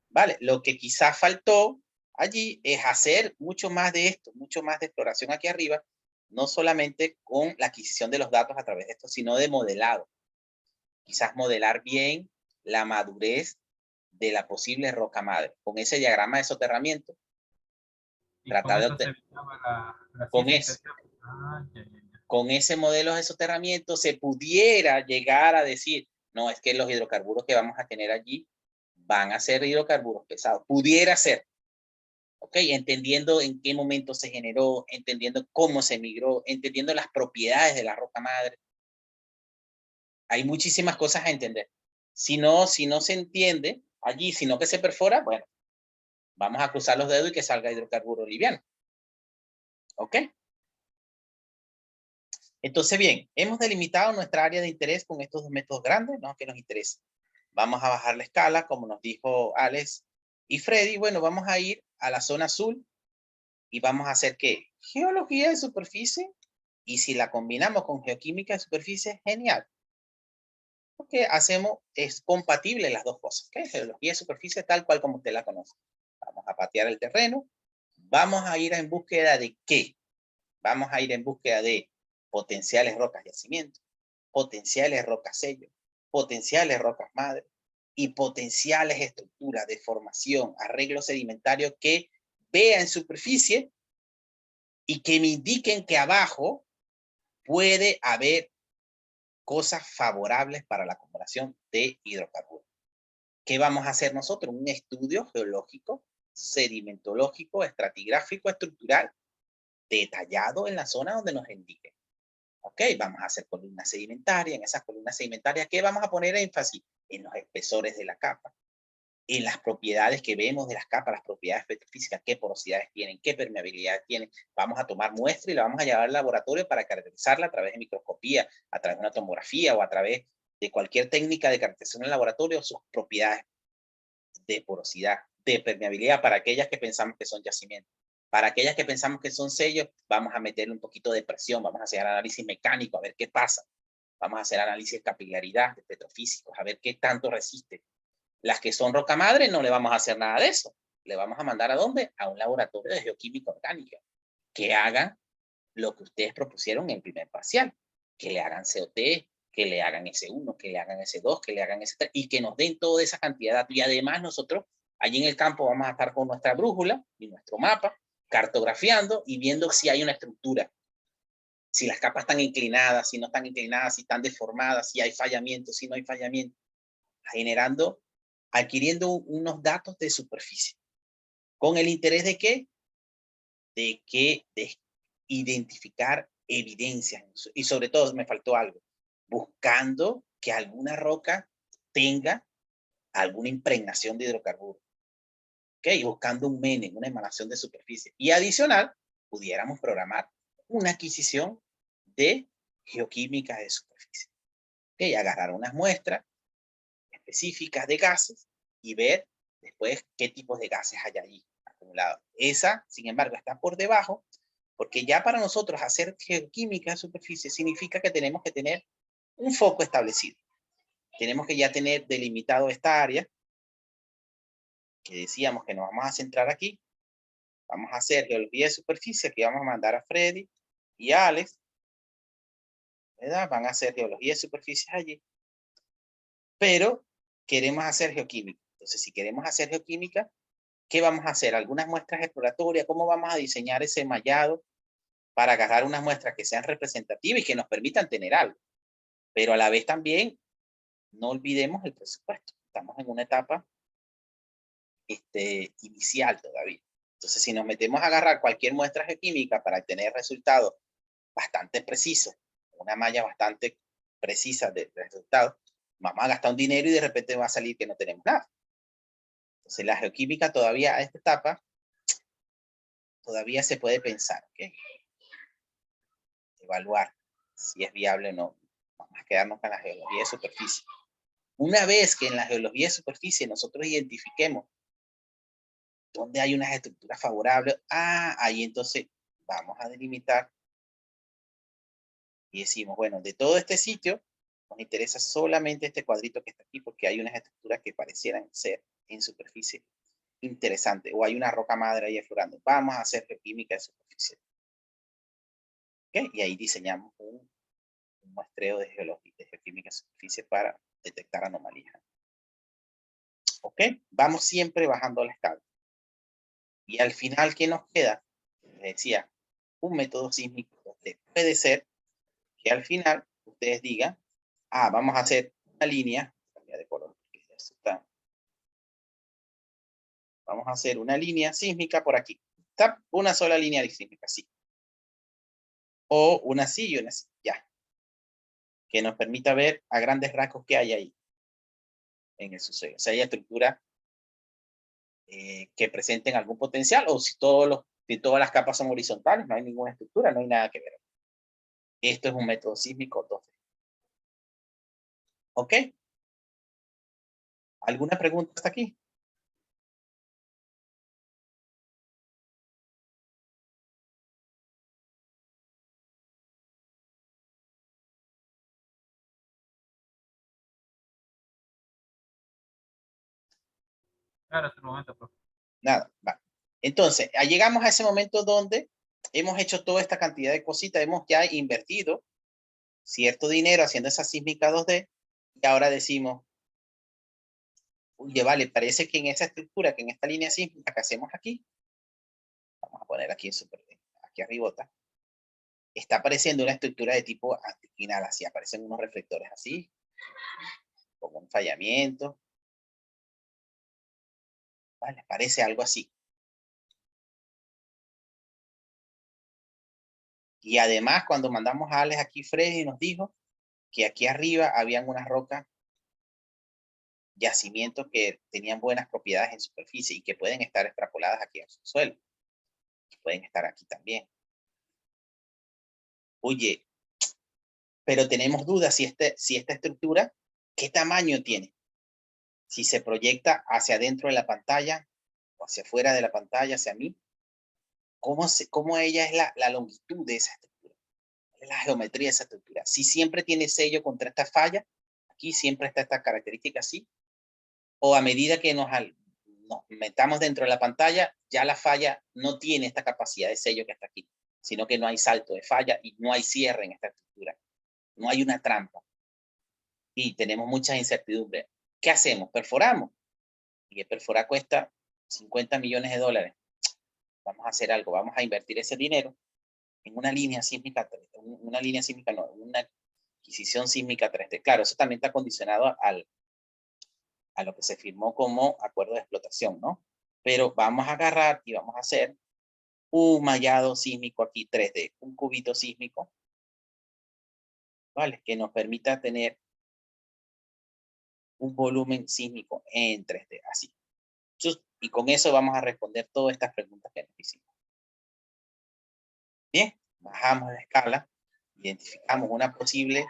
Vale, lo que quizás faltó allí es hacer mucho más de esto, mucho más de exploración aquí arriba, no solamente con la adquisición de los datos a través de esto, sino de modelado. Quizás modelar bien la madurez de la posible roca madre. Con ese diagrama de soterramiento, Y tratar con de eso se obtener, evitaba la con eso, sismización. Ah, ya, ya, ya. con ese modelo de soterramiento se pudiera llegar a decir, no, es que los hidrocarburos que vamos a tener allí van a ser hidrocarburos pesados. Pudiera ser. ¿Ok? Entendiendo en qué momento se generó, entendiendo cómo se migró, entendiendo las propiedades de la roca madre. Hay muchísimas cosas a entender. Si no se entiende allí, sino que se perfora, bueno, vamos a cruzar los dedos y que salga hidrocarburo liviano. ¿Ok? Entonces, bien, hemos delimitado nuestra área de interés con estos dos métodos grandes, ¿no? Que nos interesa. Vamos a bajar la escala, como nos dijo Alex y Freddy. Bueno, vamos a ir a la zona azul y vamos a hacer ¿qué? Geología de superficie. Y si la combinamos con geoquímica de superficie, genial. Porque hacemos, es compatible las dos cosas. ¿Okay? Geología de superficie tal cual como usted la conoce. Vamos a patear el terreno. Vamos a ir en búsqueda de ¿qué? Vamos a ir en búsqueda de potenciales rocas yacimiento, potenciales rocas sello, potenciales rocas madre y potenciales estructuras de formación, arreglo sedimentario que vea en superficie y que me indiquen que abajo puede haber cosas favorables para la acumulación de hidrocarburos. ¿Qué vamos a hacer nosotros? Un estudio geológico, sedimentológico, estratigráfico, estructural, detallado en la zona donde nos indique. Ok, vamos a hacer columnas sedimentarias. En esas columnas sedimentarias, ¿qué vamos a poner énfasis? En los espesores de la capa, en las propiedades que vemos de las capas, las propiedades petrofísicas, qué porosidades tienen, qué permeabilidad tienen. Vamos a tomar muestra y la vamos a llevar al laboratorio para caracterizarla a través de microscopía, a través de una tomografía o a través de cualquier técnica de caracterización en el laboratorio, sus propiedades de porosidad, de permeabilidad para aquellas que pensamos que son yacimientos. Para aquellas que pensamos que son sellos, vamos a meterle un poquito de presión, vamos a hacer análisis mecánico, a ver qué pasa. Vamos a hacer análisis de capilaridad, de petrofísicos, a ver qué tanto resiste. Las que son roca madre no le vamos a hacer nada de eso. Le vamos a mandar ¿a dónde? A un laboratorio de geoquímica orgánica que hagan lo que ustedes propusieron en el primer parcial, que le hagan COT, que le hagan S1, que le hagan S2, que le hagan S3 y que nos den toda esa cantidad de datos. Y además nosotros allí en el campo vamos a estar con nuestra brújula y nuestro mapa, cartografiando y viendo si hay una estructura, si las capas están inclinadas, si no están inclinadas, si están deformadas, si hay fallamiento, si no hay fallamiento, generando, adquiriendo unos datos de superficie. ¿Con el interés de qué? De identificar evidencias. Y sobre todo, me faltó algo, buscando que alguna roca tenga alguna impregnación de hidrocarburos. ¿Ok? Buscando un MENE, una emanación de superficie. Y adicional, pudiéramos programar una adquisición de geoquímica de superficie. ¿Ok? Agarrar unas muestras específicas de gases y ver después qué tipos de gases hay allí acumulados. Esa, sin embargo, está por debajo, porque ya para nosotros hacer geoquímica de superficie significa que tenemos que tener un foco establecido. Tenemos que ya tener delimitado esta área, que decíamos que nos vamos a centrar aquí. Vamos a hacer geología de superficie, que vamos a mandar a Freddy y a Alex, ¿verdad? Van a hacer geología de superficie allí. Pero queremos hacer geoquímica. Entonces, si queremos hacer geoquímica, ¿qué vamos a hacer? Algunas muestras exploratorias, ¿cómo vamos a diseñar ese mallado para agarrar unas muestras que sean representativas y que nos permitan tener algo? Pero a la vez también, no olvidemos el presupuesto. Estamos en una etapa inicial todavía. Entonces, si nos metemos a agarrar cualquier muestra geoquímica para tener resultados bastante precisos, una malla bastante precisa de resultados, vamos a gastar un dinero y de repente va a salir que no tenemos nada. Entonces, la geoquímica todavía a esta etapa todavía se puede pensar, ¿ok? Evaluar si es viable o no. Vamos a quedarnos con la geología de superficie. Una vez que en la geología de superficie nosotros identifiquemos dónde hay unas estructuras favorables, ahí entonces vamos a delimitar y decimos, bueno, de todo este sitio nos interesa solamente este cuadrito que está aquí porque hay unas estructuras que parecieran ser en superficie interesante o hay una roca madre ahí aflorando. Vamos a hacer geoquímica de superficie. ¿Okay? Y ahí diseñamos un muestreo de geoquímica de superficie para detectar anomalías. ¿Ok? Vamos siempre bajando la escala. Y al final, ¿qué nos queda? Les decía, un método sísmico. Puede ser que al final ustedes digan, vamos a hacer una línea, cambiar de color, vamos a hacer una línea sísmica por aquí. Está una sola línea sísmica, sí. O una así y una así, ya. Que nos permita ver a grandes rasgos qué hay ahí en el suceso. O sea, hay estructuras que presenten algún potencial o si todas las capas son horizontales, no hay ninguna estructura, no hay nada que ver. Esto es un método sísmico 2D. ¿Ok? ¿Alguna pregunta hasta aquí? Claro, hasta el momento, profe. Nada, va. Entonces, llegamos a ese momento donde hemos hecho toda esta cantidad de cositas, hemos ya invertido cierto dinero haciendo esa sísmica 2D y ahora decimos, oye, vale, parece que en esa estructura, que en esta línea sísmica que hacemos aquí, vamos a poner aquí aquí arribota, está apareciendo una estructura de tipo anticlinal, así aparecen unos reflectores así, con un fallamiento. Vale, parece algo así. Y además, cuando mandamos a Alex aquí, Freddy nos dijo que aquí arriba habían unas rocas, yacimientos que tenían buenas propiedades en superficie y que pueden estar extrapoladas aquí en su suelo. Pueden estar aquí también. Oye, pero tenemos dudas si esta estructura, ¿qué tamaño tiene? Si se proyecta hacia adentro de la pantalla o hacia afuera de la pantalla, hacia mí. ¿Cómo ella es la longitud de esa estructura? La geometría de esa estructura. Si siempre tiene sello contra esta falla, aquí siempre está esta característica así, o a medida que nos metamos dentro de la pantalla, ya la falla no tiene esta capacidad de sello que está aquí, sino que no hay salto de falla y no hay cierre en esta estructura. No hay una trampa. Y tenemos muchas incertidumbres. ¿Qué hacemos? ¿Perforamos? Y el perforar cuesta $50 millones. Vamos a hacer algo, vamos a invertir ese dinero en una línea sísmica, no, una adquisición sísmica 3D. Claro, eso también está condicionado a lo que se firmó como acuerdo de explotación, ¿no? Pero vamos a agarrar y vamos a hacer un mallado sísmico aquí 3D, un cubito sísmico, ¿vale? Que nos permita tener un volumen sísmico en 3D, así. Y con eso vamos a responder todas estas preguntas que nos hicimos. Bien, bajamos la escala, identificamos una posible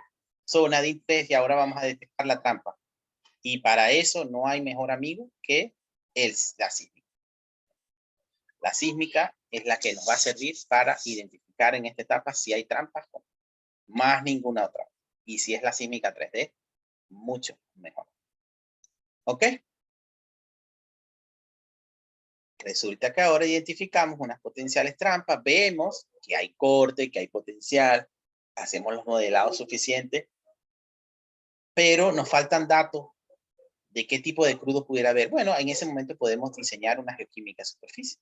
zona de interés y ahora vamos a detectar la trampa. Y para eso no hay mejor amigo que la sísmica. La sísmica es la que nos va a servir para identificar en esta etapa si hay trampas o más ninguna otra. Y si es la sísmica 3D, mucho mejor. ¿Ok? Resulta que ahora identificamos unas potenciales trampas, vemos que hay corte, que hay potencial, hacemos los modelados suficientes, pero nos faltan datos de qué tipo de crudo pudiera haber. Bueno, en ese momento podemos diseñar una geoquímica de superficie.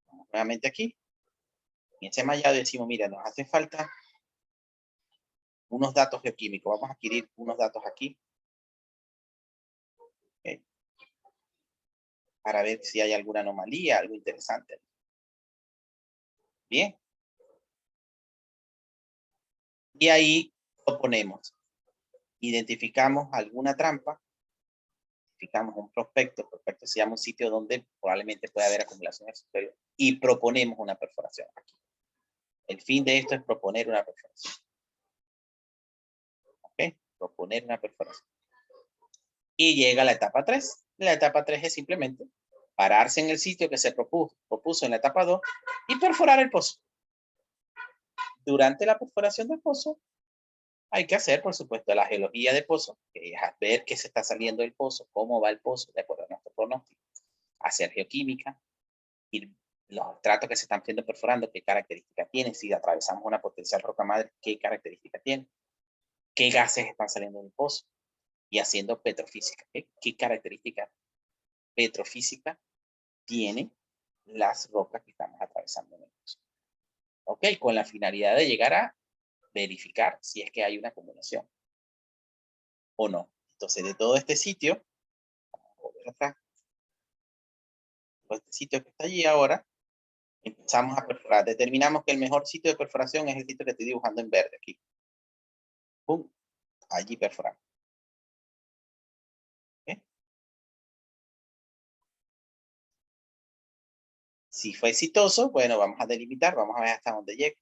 Vamos nuevamente aquí. En ese mallado decimos, mira, nos hace falta unos datos geoquímicos. Vamos a adquirir unos datos aquí. Okay. Para ver si hay alguna anomalía, algo interesante. Bien. Y ahí lo ponemos. Identificamos alguna trampa identificamos un prospecto. El prospecto se llama un sitio donde probablemente pueda haber acumulación en el subsuelo y proponemos una perforación aquí. El fin de esto es proponer una perforación. ¿Ok? Proponer una perforación. Y llega la etapa 3. La etapa 3 es simplemente pararse en el sitio que se propuso en la etapa 2 y perforar el pozo. Durante la perforación del pozo, hay que hacer, por supuesto, la geología de pozo, que es ver qué se está saliendo del pozo, cómo va el pozo, de acuerdo a nuestro pronóstico. Hacer geoquímica, y los estratos que se están siendo perforando, qué características tienen, si atravesamos una potencial roca madre, qué características tienen, qué gases están saliendo del pozo, y haciendo petrofísica, qué características petrofísicas tienen las rocas que estamos atravesando en el pozo. Ok, con la finalidad de llegar a verificar si es que hay una acumulación o no. Entonces, de todo este sitio, vamos a volver atrás, todo este sitio que está allí ahora, empezamos a perforar. Determinamos que el mejor sitio de perforación es el sitio que estoy dibujando en verde aquí. ¡Pum! Allí perforamos. ¿Okay? Si fue exitoso, bueno, vamos a delimitar, vamos a ver hasta dónde llega.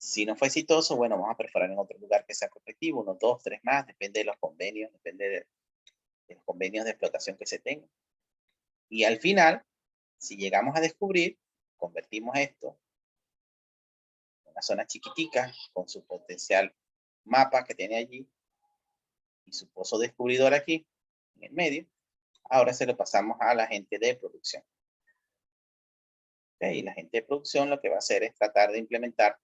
Si no fue exitoso, bueno, vamos a perforar en otro lugar que sea prospectivo, 1, 2, 3 más, depende de los convenios, depende de los convenios de explotación que se tengan. Y al final, si llegamos a descubrir, convertimos esto en una zona chiquitica con su potencial mapa que tiene allí y su pozo descubridor aquí en el medio. Ahora se lo pasamos a la gente de producción. ¿Okay? Y la gente de producción lo que va a hacer es tratar de implementar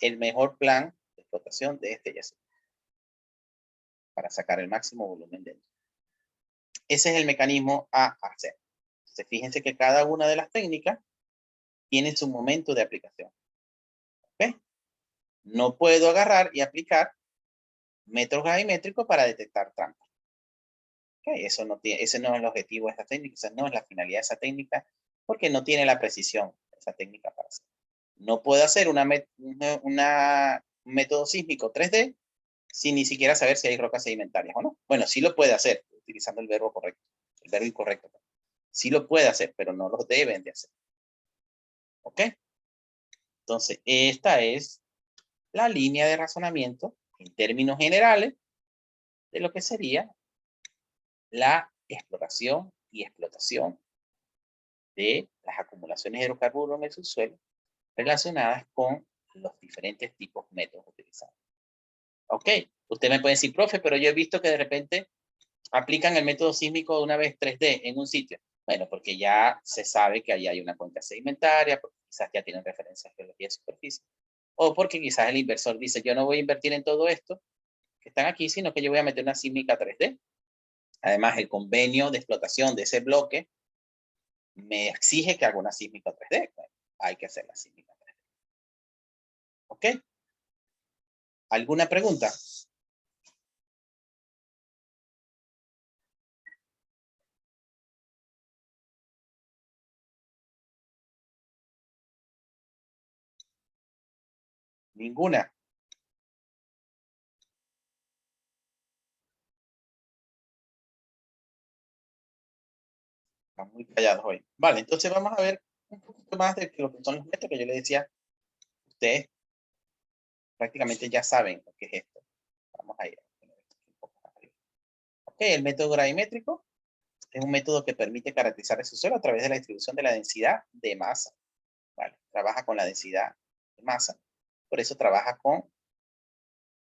el mejor plan de explotación de este yacimiento para sacar el máximo volumen de él. Ese es el mecanismo a hacer. Entonces, fíjense que cada una de las técnicas tiene su momento de aplicación. ¿Okay? No puedo agarrar y aplicar métodos gravimétricos para detectar trampas. ¿Okay? Ese no es el objetivo de esta técnica, esa no es la finalidad de esa técnica, porque no tiene la precisión de esa técnica para hacer. No puedo hacer un método sísmico 3D sin ni siquiera saber si hay rocas sedimentarias o no. Bueno, sí lo puede hacer, utilizando el verbo correcto, el verbo incorrecto. Sí lo puede hacer, pero no lo deben de hacer. ¿Ok? Entonces, esta es la línea de razonamiento en términos generales de lo que sería la exploración y explotación de las acumulaciones de hidrocarburos en el subsuelo relacionadas con los diferentes tipos de métodos utilizados. Ok, usted me puede decir, profe, pero yo he visto que de repente aplican el método sísmico una vez 3D en un sitio. Bueno, porque ya se sabe que ahí hay una cuenca sedimentaria, porque quizás ya tienen referencia a geología de superficie, o porque quizás el inversor dice, yo no voy a invertir en todo esto que están aquí, sino que yo voy a meter una sísmica 3D. Además, el convenio de explotación de ese bloque me exige que haga una sísmica 3D. Bueno, hay que hacer la sísmica 3D. ¿Ok? ¿Alguna pregunta? Ninguna. Están muy callados hoy. Vale, entonces vamos a ver un poquito más de lo que son los métodos que yo les decía. Ustedes prácticamente ya saben lo que es esto. Vamos a ir a poner esto un poco más arriba. Ok, el método gravimétrico es un método que permite caracterizar el subsuelo a través de la distribución de la densidad de masa. Vale, trabaja con la densidad de masa. Por eso trabaja con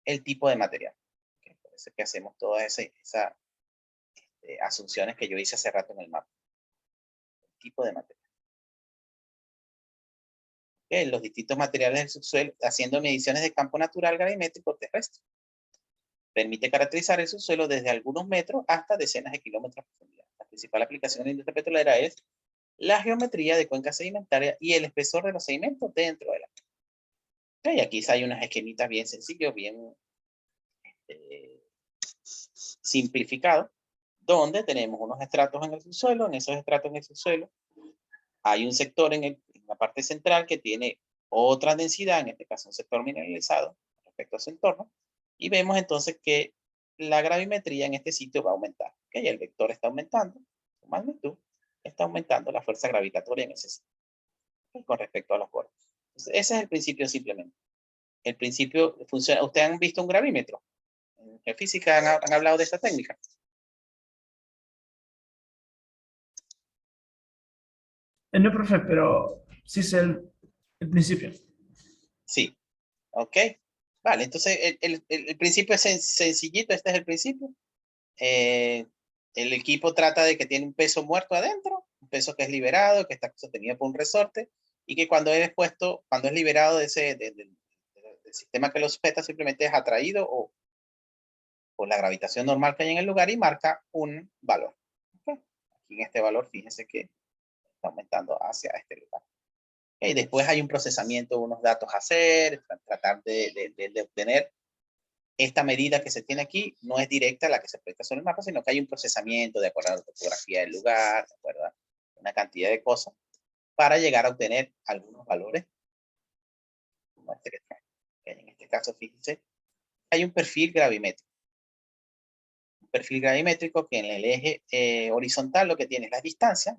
el tipo de material. Okay, por eso es que hacemos todas esas asunciones que yo hice hace rato en el mapa. El tipo de material. Okay, los distintos materiales del subsuelo, haciendo mediciones de campo natural gravimétrico terrestre. Permite caracterizar el subsuelo desde algunos metros hasta decenas de kilómetros de profundidad. La principal aplicación en la industria petrolera es la geometría de cuencas sedimentarias y el espesor de los sedimentos dentro de la cuenca. Okay, aquí hay unas esquemitas bien sencillos, bien simplificados, donde tenemos unos estratos en el subsuelo. En esos estratos en el subsuelo hay un sector en la parte central que tiene otra densidad, en este caso un sector mineralizado respecto a su entorno, y vemos entonces que la gravimetría en este sitio va a aumentar. ¿Ok? El vector está aumentando, su magnitud, está aumentando la fuerza gravitatoria en ese sitio, ¿ok? Con respecto a los bordes. Entonces, ese es el principio simplemente. El principio funciona. ¿Ustedes han visto un gravímetro? En física han hablado de esta técnica. No, profe, pero sí es el principio. Sí. ¿Ok? Vale, entonces el principio es sencillito. Este es el principio. El equipo trata de que tiene un peso muerto adentro, un peso que es liberado, que está sostenido por un resorte, y que cuando es expuesto, cuando es liberado del sistema que lo sujeta, simplemente es atraído o por la gravitación normal que hay en el lugar y marca un valor. ¿Okay? Aquí en este valor, fíjense que está aumentando hacia este lugar. Y después hay un procesamiento, unos datos a hacer, tratar de obtener esta medida que se tiene aquí. No es directa a la que se proyecta sobre el mapa, sino que hay un procesamiento de acuerdo a la topografía del lugar, de acuerdo a una cantidad de cosas, para llegar a obtener algunos valores, como este que trae. En este caso, fíjense, hay un perfil gravimétrico. Un perfil gravimétrico que en el eje horizontal lo que tiene es la distancia,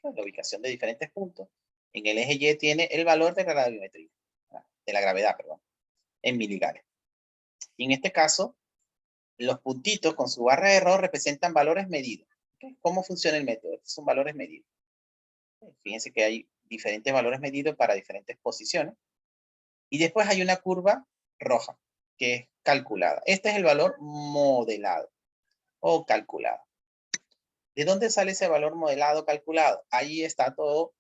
la ubicación de diferentes puntos. En el eje Y tiene el valor de la gravimetría, de la gravedad, perdón, en milibares. Y en este caso, los puntitos con su barra de error representan valores medidos. ¿Okay? ¿Cómo funciona el método? Estos son valores medidos. Fíjense que hay diferentes valores medidos para diferentes posiciones. Y después hay una curva roja, que es calculada. Este es el valor modelado o calculado. ¿De dónde sale ese valor modelado calculado? Ahí está todo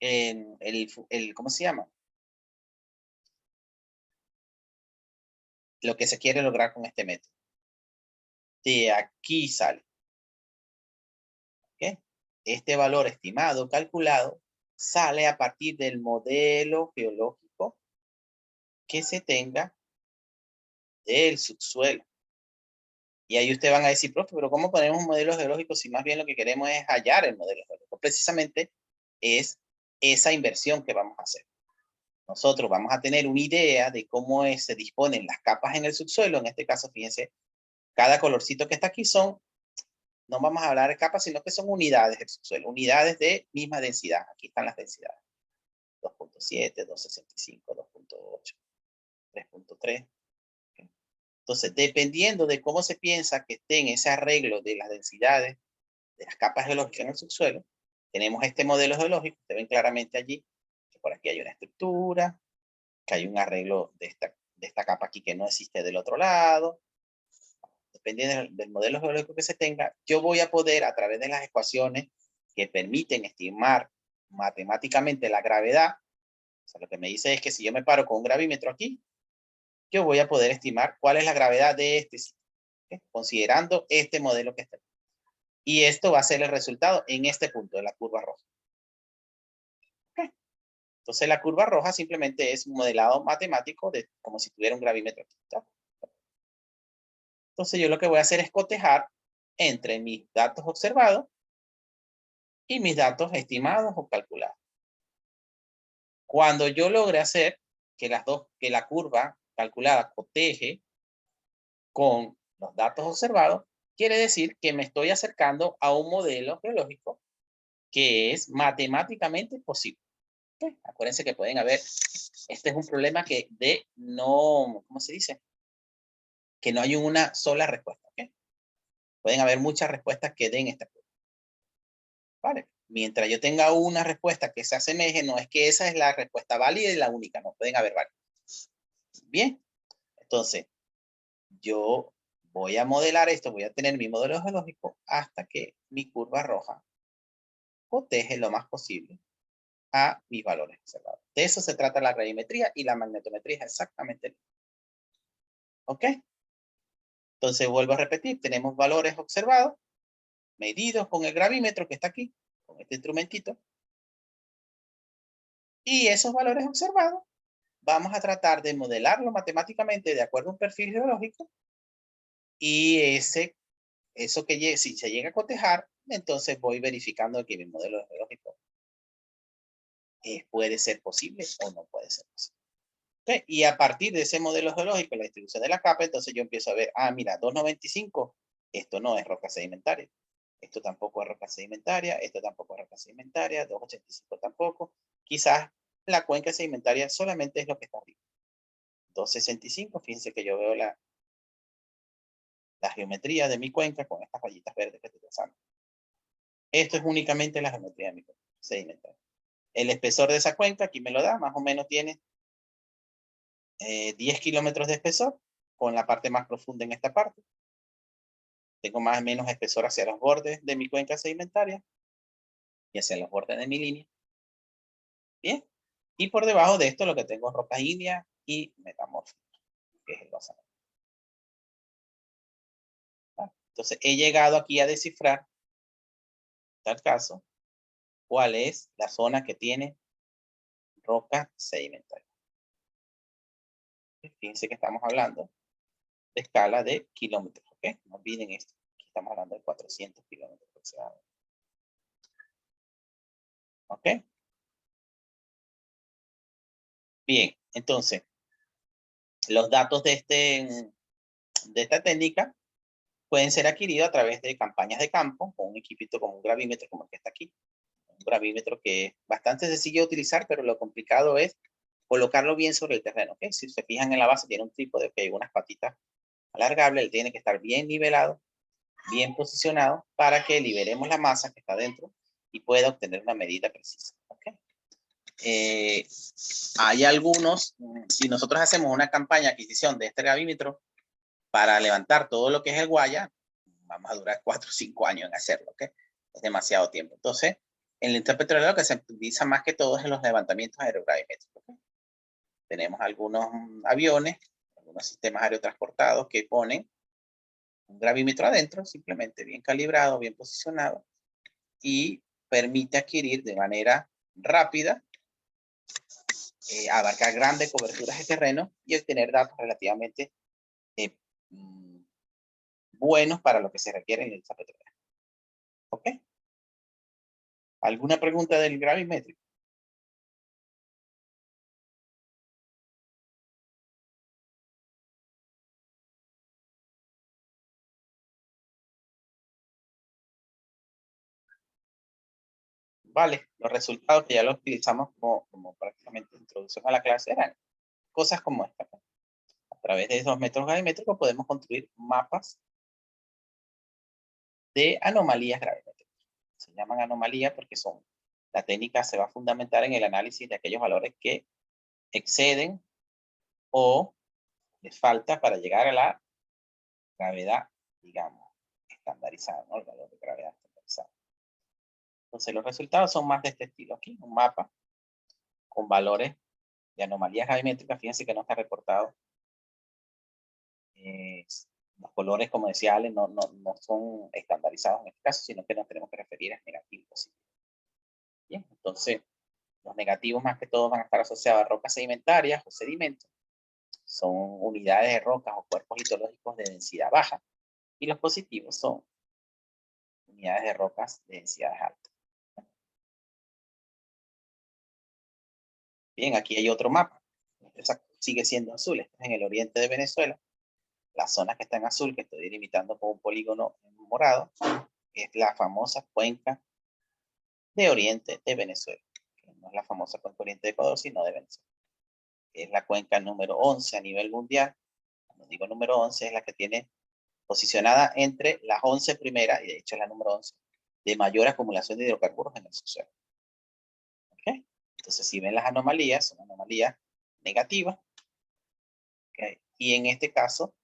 en ¿cómo se llama? Lo que se quiere lograr con este método. De aquí sale. ¿Okay? Este valor estimado, calculado, sale a partir del modelo geológico que se tenga del subsuelo. Y ahí ustedes van a decir, profe, pero ¿cómo ponemos un modelo geológico si más bien lo que queremos es hallar el modelo geológico? Precisamente es esa inversión que vamos a hacer. Nosotros vamos a tener una idea de cómo se disponen las capas en el subsuelo. En este caso, fíjense, cada colorcito que está aquí no vamos a hablar de capas, sino que son unidades del subsuelo, unidades de misma densidad. Aquí están las densidades. 2.7, 2.65, 2.8, 3.3. Entonces, dependiendo de cómo se piensa que esté en ese arreglo de las densidades de las capas geológicas en el subsuelo, tenemos este modelo geológico. Ustedes ven claramente allí que por aquí hay una estructura, que hay un arreglo de esta capa aquí que no existe del otro lado. Dependiendo del modelo geológico que se tenga, yo voy a poder, a través de las ecuaciones que permiten estimar matemáticamente la gravedad, o sea, lo que me dice es que si yo me paro con un gravímetro aquí, yo voy a poder estimar cuál es la gravedad de este sitio, ¿okay? Considerando este modelo que está aquí. Y esto va a ser el resultado en este punto de la curva roja. ¿Okay? Entonces la curva roja simplemente es un modelado matemático de como si tuviera un gravímetro aquí. ¿Está? Entonces yo lo que voy a hacer es cotejar entre mis datos observados y mis datos estimados o calculados. Cuando yo logre hacer que la curva calculada coteje con los datos observados, quiere decir que me estoy acercando a un modelo geológico que es matemáticamente posible. ¿Okay? Acuérdense que pueden haber, este es un problema ¿cómo se dice? Que no hay una sola respuesta. ¿Okay? Pueden haber muchas respuestas que den esta curva. ¿Vale? Mientras yo tenga una respuesta que se asemeje, no es que esa es la respuesta válida y la única, no, pueden haber varias. Bien, entonces, yo voy a modelar esto, voy a tener mi modelo geológico hasta que mi curva roja coteje lo más posible a mis valores observados. De eso se trata la gravimetría y la magnetometría es exactamente lo mismo. ¿Ok? Entonces vuelvo a repetir, tenemos valores observados, medidos con el gravímetro que está aquí, con este instrumentito. Y esos valores observados, vamos a tratar de modelarlo matemáticamente de acuerdo a un perfil geológico. Y eso que si se llega a cotejar, entonces voy verificando que mi modelo geológico puede ser posible o no puede ser posible. ¿Okay? Y a partir de ese modelo geológico, la distribución de la capa, entonces yo empiezo a ver, mira, 2.95 Esto no es roca sedimentaria. Esto tampoco es roca sedimentaria. Esto tampoco es roca sedimentaria. 285 tampoco. Quizás la cuenca sedimentaria solamente es lo que está arriba. 265, fíjense que yo veo la geometría de mi cuenca con estas rayitas verdes que estoy trazando. Esto es únicamente la geometría de mi cuenca sedimentaria. El espesor de esa cuenca, aquí me lo da, más o menos tiene 10 kilómetros de espesor, con la parte más profunda en esta parte. Tengo más o menos espesor hacia los bordes de mi cuenca sedimentaria y hacia los bordes de mi línea. Bien. Y por debajo de esto lo que tengo es roca ígnea y metamórfica, que es el basamento. Entonces he llegado aquí a descifrar, en tal caso, cuál es la zona que tiene roca sedimentaria. Fíjense que estamos hablando de escala de kilómetros, ¿ok? No olviden esto. Aquí estamos hablando de 400 kilómetros aproximadamente. ¿Ok? Bien, entonces, los datos de esta técnica pueden ser adquiridos a través de campañas de campo, con un equipito como un gravímetro como el que está aquí. Un gravímetro que es bastante sencillo de utilizar, pero lo complicado es colocarlo bien sobre el terreno. ¿Okay? Si se fijan en la base, tiene un trípode, okay, unas patitas alargables, él tiene que estar bien nivelado, bien posicionado, para que liberemos la masa que está dentro y pueda obtener una medida precisa. ¿Okay? Hay algunos, si nosotros hacemos una campaña de adquisición de este gravímetro para levantar todo lo que es el guaya, vamos a durar 4 o 5 años en hacerlo, ¿ok? Es demasiado tiempo. Entonces, en el industria petrolera lo que se utiliza más que todo es en los levantamientos aerogravimétricos. ¿Okay? Tenemos algunos aviones, algunos sistemas aerotransportados que ponen un gravímetro adentro, simplemente bien calibrado, bien posicionado, y permite adquirir de manera rápida, abarcar grandes coberturas de terreno y obtener datos relativamente buenos para lo que se requiere en el industria petrolera. ¿Ok? ¿Alguna pregunta del gravimétrico? Vale, los resultados que ya los utilizamos como prácticamente introducción a la clase eran cosas como esta. A través de esos métodos gravimétricos podemos construir mapas de anomalías gravimétricas. Se llaman anomalías porque la técnica se va a fundamentar en el análisis de aquellos valores que exceden o les falta para llegar a la gravedad, digamos, estandarizada, ¿no? El valor de gravedad estandarizada. Entonces los resultados son más de este estilo aquí, un mapa con valores de anomalías gravimétricas. Fíjense que no está reportado. Los colores, como decía Ale, no son estandarizados en este caso, sino que nos tenemos que referir a negativos y positivos. Bien, entonces los negativos más que todo van a estar asociados a rocas sedimentarias o sedimentos. Son unidades de rocas o cuerpos litológicos de densidad baja. Y los positivos son unidades de rocas de densidad alta. Bien, aquí hay otro mapa. Este sigue siendo azul. Este es en el oriente de Venezuela. Las zonas que están en azul, que estoy delimitando con un polígono en morado, es la famosa cuenca de oriente de Venezuela. No es la famosa cuenca oriente de Ecuador, sino de Venezuela. Es la cuenca número 11 a nivel mundial. Cuando digo número 11, es la que tiene posicionada entre las 11 primeras, y de hecho es la número 11, de mayor acumulación de hidrocarburos en el subsuelo. ¿Okay? Entonces, si ven las anomalías, son anomalías negativas. ¿Okay? Y en este caso,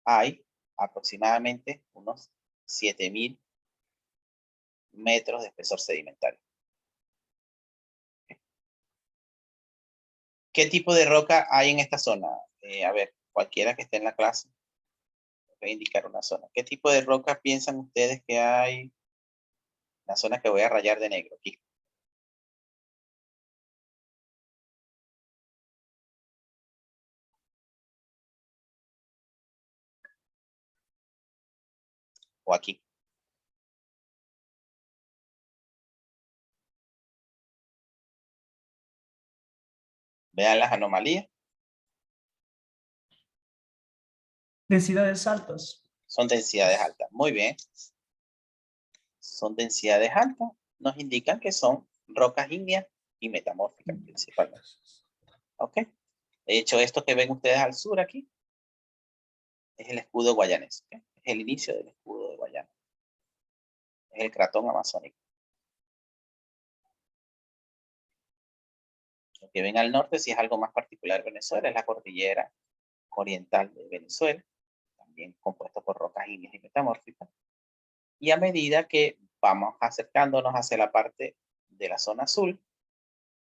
hay aproximadamente unos 7.000 metros de espesor sedimentario. ¿Okay? ¿Qué tipo de roca hay en esta zona? A ver, cualquiera que esté en la clase voy a indicar una zona. ¿Qué tipo de roca piensan ustedes que hay? La zona que voy a rayar de negro aquí. O aquí. Vean las anomalías. Densidades altas. Son densidades altas. Muy bien. Son densidades altas. Nos indican que son rocas ígneas y metamórficas principalmente. ¿Ok? De hecho, esto que ven ustedes al sur aquí es el escudo guayanés. ¿Okay? Es el inicio del escudo de Guayana. Es el cratón amazónico. Lo que ven al norte, si es algo más particular de Venezuela, es la cordillera oriental de Venezuela, también compuesto por rocas ígneas y metamórficas. Y a medida que vamos acercándonos hacia la parte de la zona azul,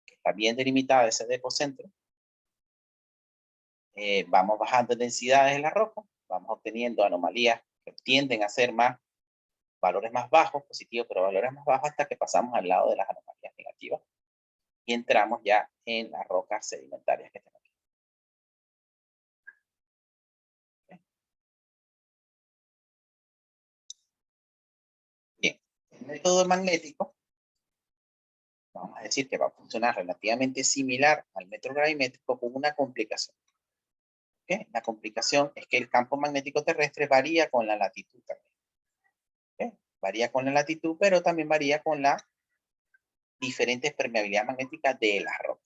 que está bien delimitada ese depocentro, vamos bajando densidades en la roca, vamos obteniendo anomalías que tienden a ser más valores más bajos, positivos, pero valores más bajos hasta que pasamos al lado de las anomalías negativas y entramos ya en las rocas sedimentarias que tenemos aquí. ¿Okay? Bien, el método magnético, vamos a decir que va a funcionar relativamente similar al método gravimétrico con una complicación. ¿Okay? La complicación es que el campo magnético terrestre varía con la latitud también. ¿Okay? Varía con la latitud, pero también varía con la diferente permeabilidad magnética de la roca.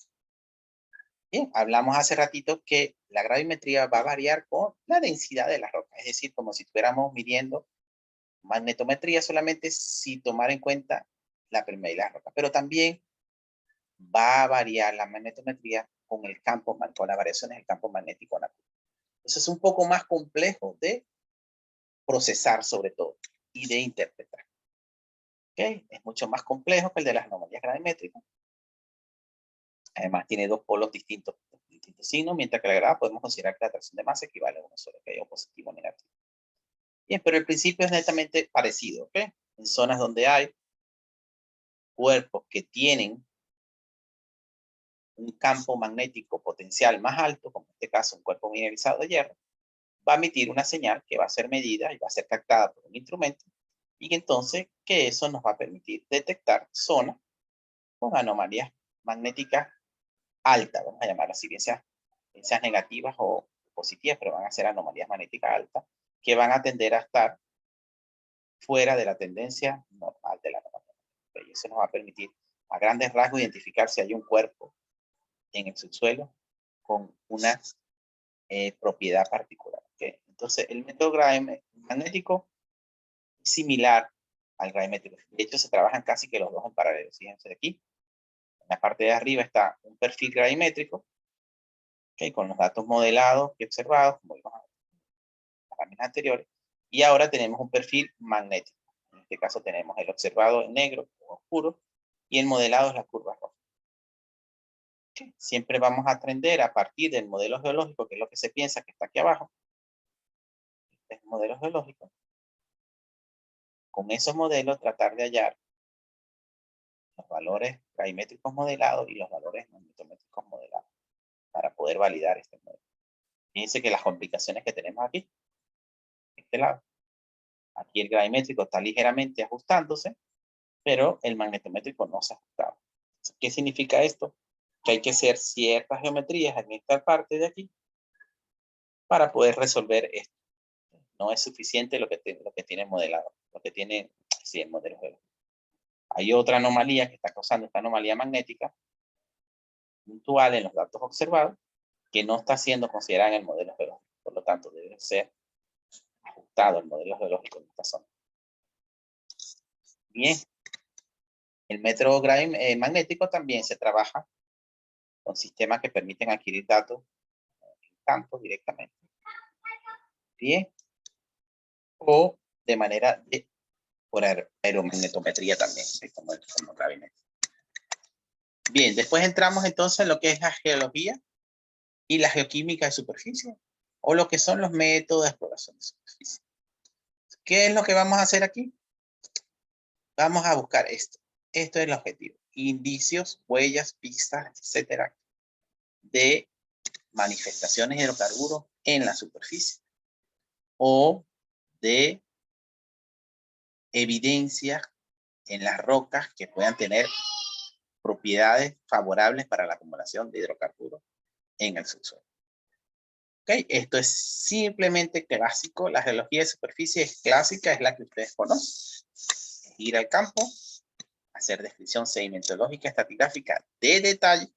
Bien, hablamos hace ratito que la gravimetría va a variar con la densidad de la roca, es decir, como si estuviéramos midiendo magnetometría solamente si tomar en cuenta la permeabilidad de la roca, pero también va a variar la magnetometría con el campo, con las variaciones del campo magnético natural. Eso es un poco más complejo de procesar sobre todo y de interpretar. ¿Okay? Es mucho más complejo que el de las anomalías gravimétricas. Además tiene dos polos distintos signos, mientras que la gravedad podemos considerar que la atracción de masa equivale a uno solo, que hay positivo o negativo. Bien, pero el principio es netamente parecido, ¿ok? En zonas donde hay cuerpos que tienen un campo magnético potencial más alto, como en este caso un cuerpo mineralizado de hierro, va a emitir una señal que va a ser medida y va a ser captada por un instrumento, y entonces que eso nos va a permitir detectar zonas con anomalías magnéticas altas, vamos a llamarlas así, bien sean negativas o positivas, pero van a ser anomalías magnéticas altas, que van a tender a estar fuera de la tendencia normal de la anomalía. Y eso nos va a permitir a grandes rasgos identificar si hay un cuerpo en el subsuelo con una propiedad particular. ¿Okay? Entonces, el método magnético es similar al gravimétrico. De hecho, se trabajan casi que los dos en paralelo. Fíjense aquí. En la parte de arriba está un perfil gravimétrico, ¿okay? Con los datos modelados y observados, como vimos en las láminas anteriores. Y ahora tenemos un perfil magnético. En este caso tenemos el observado en negro o oscuro y el modelado es la curva roja. ¿Okay? Siempre vamos a aprender a partir del modelo geológico, que es lo que se piensa que está aquí abajo. Este es el modelo geológico. Con esos modelos tratar de hallar los valores gravimétricos modelados y los valores magnetométricos modelados para poder validar este modelo. Fíjense que las complicaciones que tenemos aquí, de este lado, aquí el gravimétrico está ligeramente ajustándose, pero el magnetométrico no se ha ajustado. ¿Qué significa esto? Que hay que hacer ciertas geometrías en esta parte de aquí para poder resolver esto. No es suficiente lo que tiene modelado, lo que tiene sí, el modelo geológico. Hay otra anomalía que está causando esta anomalía magnética puntual en los datos observados que no está siendo considerada en el modelo geológico. Por lo tanto, debe ser ajustado el modelo geológico en esta zona. Bien. El método magnético también se trabaja con sistemas que permiten adquirir datos en campo directamente. Bien. O de manera por aeromagnetometría también, como gravimetría. Bien, después entramos entonces en lo que es la geología y la geoquímica de superficie, o lo que son los métodos de exploración de superficie. ¿Qué es lo que vamos a hacer aquí? Vamos a buscar esto. Esto es el objetivo. Indicios, huellas, pistas, etcétera, de manifestaciones de hidrocarburos en la superficie o de evidencias en las rocas que puedan tener propiedades favorables para la acumulación de hidrocarburos en el subsuelo. Ok, esto es simplemente clásico. La geología de superficie es clásica, es la que ustedes conocen. Es ir al campo, hacer descripción sedimentológica, estratigráfica de detalle.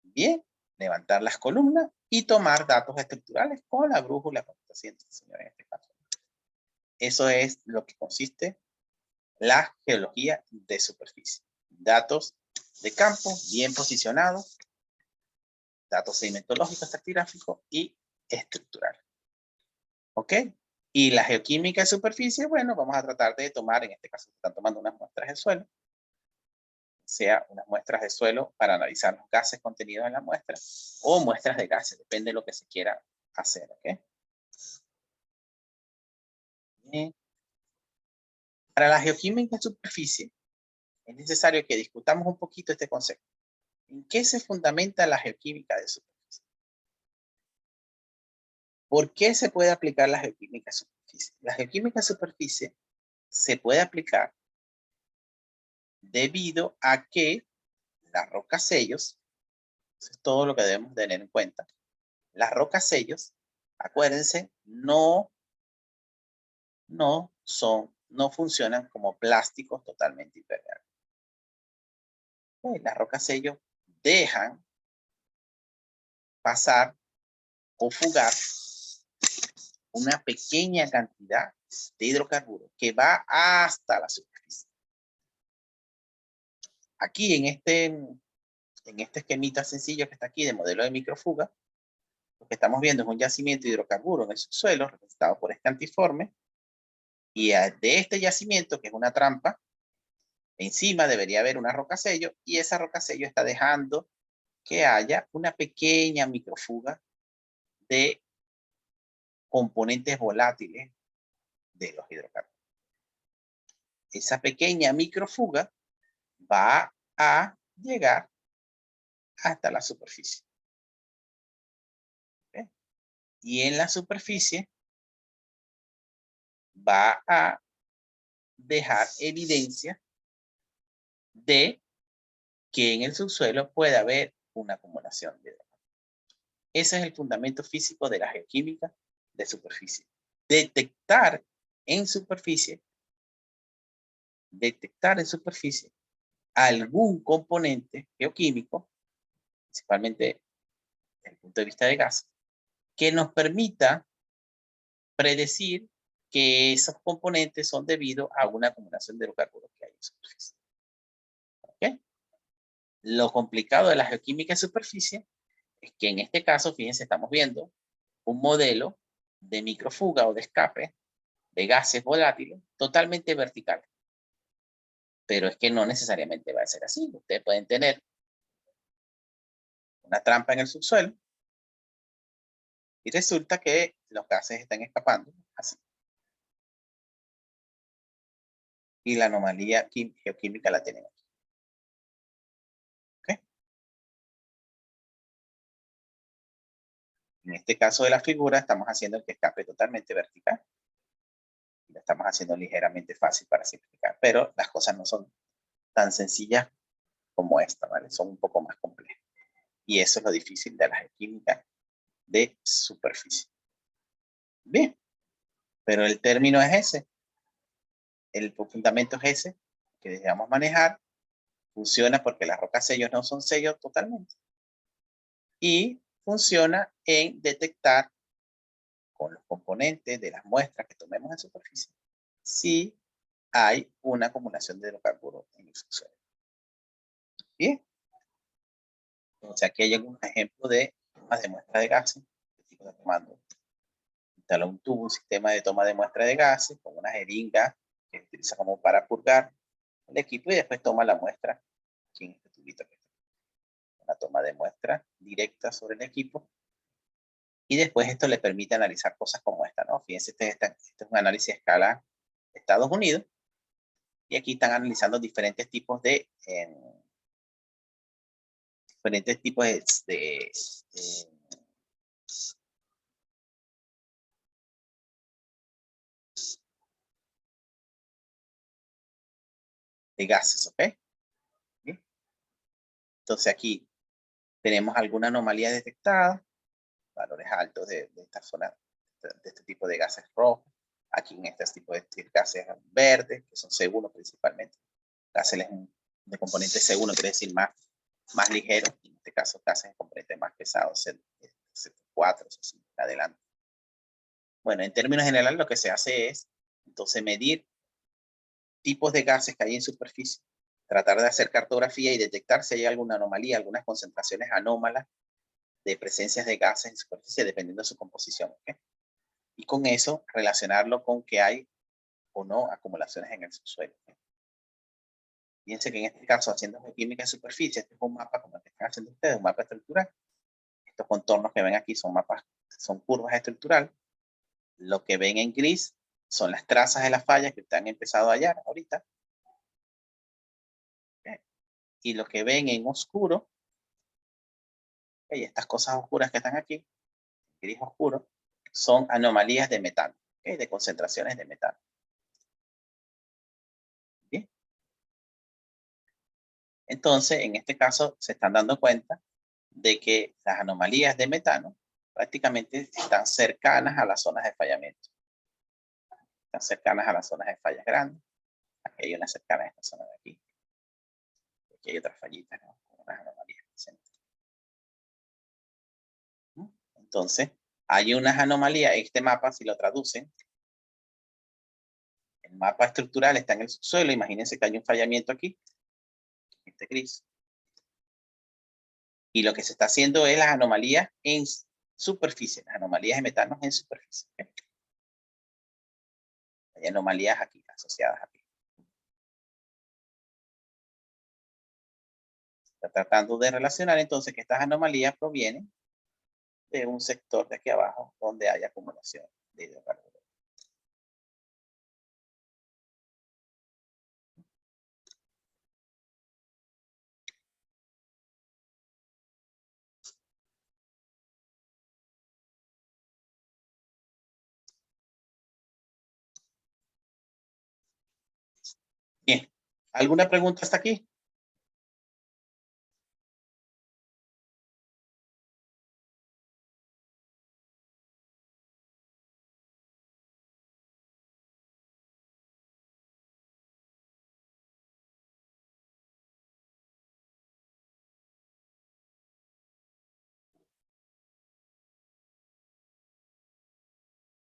Bien, levantar las columnas y tomar datos estructurales con la brújula, con el señor en este caso. Eso es lo que consiste la geología de superficie. Datos de campo bien posicionados, datos sedimentológicos, estratigráficos y estructurales. ¿Ok? Y la geoquímica de superficie, bueno, vamos a tratar de tomar, en este caso están tomando unas muestras de suelo, sea unas muestras de suelo para analizar los gases contenidos en la muestra o muestras de gases, depende de lo que se quiera hacer. ¿Ok? Bien. Para la geoquímica de superficie, es necesario que discutamos un poquito este concepto. ¿En qué se fundamenta la geoquímica de superficie? ¿Por qué se puede aplicar la geoquímica de superficie? La geoquímica de superficie se puede aplicar debido a que las rocas sellos, eso es todo lo que debemos tener en cuenta. Las rocas sellos, acuérdense, no funcionan como plásticos totalmente impermeables. Las rocas sellos dejan pasar o fugar una pequeña cantidad de hidrocarburos que va hasta la superficie. Aquí en este esquemita sencillo que está aquí de modelo de microfuga, lo que estamos viendo es un yacimiento de hidrocarburos en el subsuelo representado por este antiforme, y de este yacimiento, que es una trampa, encima debería haber una roca sello, y esa roca sello está dejando que haya una pequeña microfuga de componentes volátiles de los hidrocarburos. Esa pequeña microfuga va a llegar hasta la superficie. ¿Okay? Y en la superficie va a dejar evidencia de que en el subsuelo puede haber una acumulación de hidrocarburos. Ese es el fundamento físico de la geoquímica de superficie. Detectar en superficie algún componente geoquímico, principalmente desde el punto de vista de gas, que nos permita predecir que esos componentes son debido a una acumulación de hidrocarburos que hay en superficie. ¿Okay? Lo complicado de la geoquímica de superficie es que en este caso, fíjense, estamos viendo un modelo de microfuga o de escape de gases volátiles totalmente vertical. Pero es que no necesariamente va a ser así. Ustedes pueden tener una trampa en el subsuelo y resulta que los gases están escapando así. Y la anomalía geoquímica la tienen aquí. ¿Okay? En este caso de la figura estamos haciendo el que escape totalmente vertical. Y lo estamos haciendo ligeramente fácil para simplificar. Pero las cosas no son tan sencillas como esta, ¿vale? Son un poco más complejas. Y eso es lo difícil de la geoquímica de superficie. Bien, pero el término es ese. El fundamento es ese que debemos manejar. Funciona porque las rocas sellos no son sellos totalmente. Y funciona en detectar con los componentes de las muestras que tomemos en superficie si hay una acumulación de hidrocarburos en el subsuelo. Bien. Entonces aquí hay algunos ejemplos de tomas de muestra de gases. Instala un tubo, un sistema de toma de muestra de gases con una jeringa que utiliza como para purgar el equipo y después toma la muestra aquí en este tubito. Una toma de muestra directa sobre el equipo y después esto le permite analizar cosas como esta, ¿no? Fíjense, este es un análisis a escala de Estados Unidos y aquí están analizando diferentes tipos de gases, ¿ok? ¿Bien? Entonces aquí tenemos alguna anomalía detectada, valores altos de esta zona, de este tipo de gases rojos. Aquí en este tipo de gases verdes, que son C1 principalmente. Gases de componente C1 quiere decir más ligero, en este caso gases de componente más pesado, C4, C5, adelante. Bueno, en términos generales lo que se hace es, entonces, medir tipos de gases que hay en superficie, tratar de hacer cartografía y detectar si hay alguna anomalía, algunas concentraciones anómalas de presencias de gases en superficie, dependiendo de su composición. ¿Okay? Y con eso relacionarlo con que hay o no acumulaciones en el subsuelo. ¿Okay? Fíjense que en este caso, haciendo geoquímica en superficie, este es un mapa como el que están haciendo ustedes, un mapa estructural. Estos contornos que ven aquí son mapas, son curvas estructurales. Lo que ven en gris son las trazas de las fallas que están empezado a hallar ahorita. ¿Okay? Y lo que ven en oscuro, ¿okay? Estas cosas oscuras que están aquí, gris oscuro, son anomalías de metano, ¿okay? De concentraciones de metano. ¿Bien? Entonces, en este caso, se están dando cuenta de que las anomalías de metano prácticamente están cercanas a las zonas de fallamiento. Están cercanas a las zonas de fallas grandes. Aquí hay una cercana a esta zona de aquí. Aquí hay otras fallitas, ¿no? Unas anomalías presentes. Entonces, hay unas anomalías. Este mapa, si lo traducen, el mapa estructural está en el subsuelo. Imagínense que hay un fallamiento aquí, este gris. Y lo que se está haciendo es las anomalías en superficie, las anomalías de metano en superficie. ¿Okay? Hay anomalías aquí, asociadas aquí. Está tratando de relacionar entonces que estas anomalías provienen de un sector de aquí abajo donde hay acumulación de hidrocarburos. Bien, ¿alguna pregunta hasta aquí?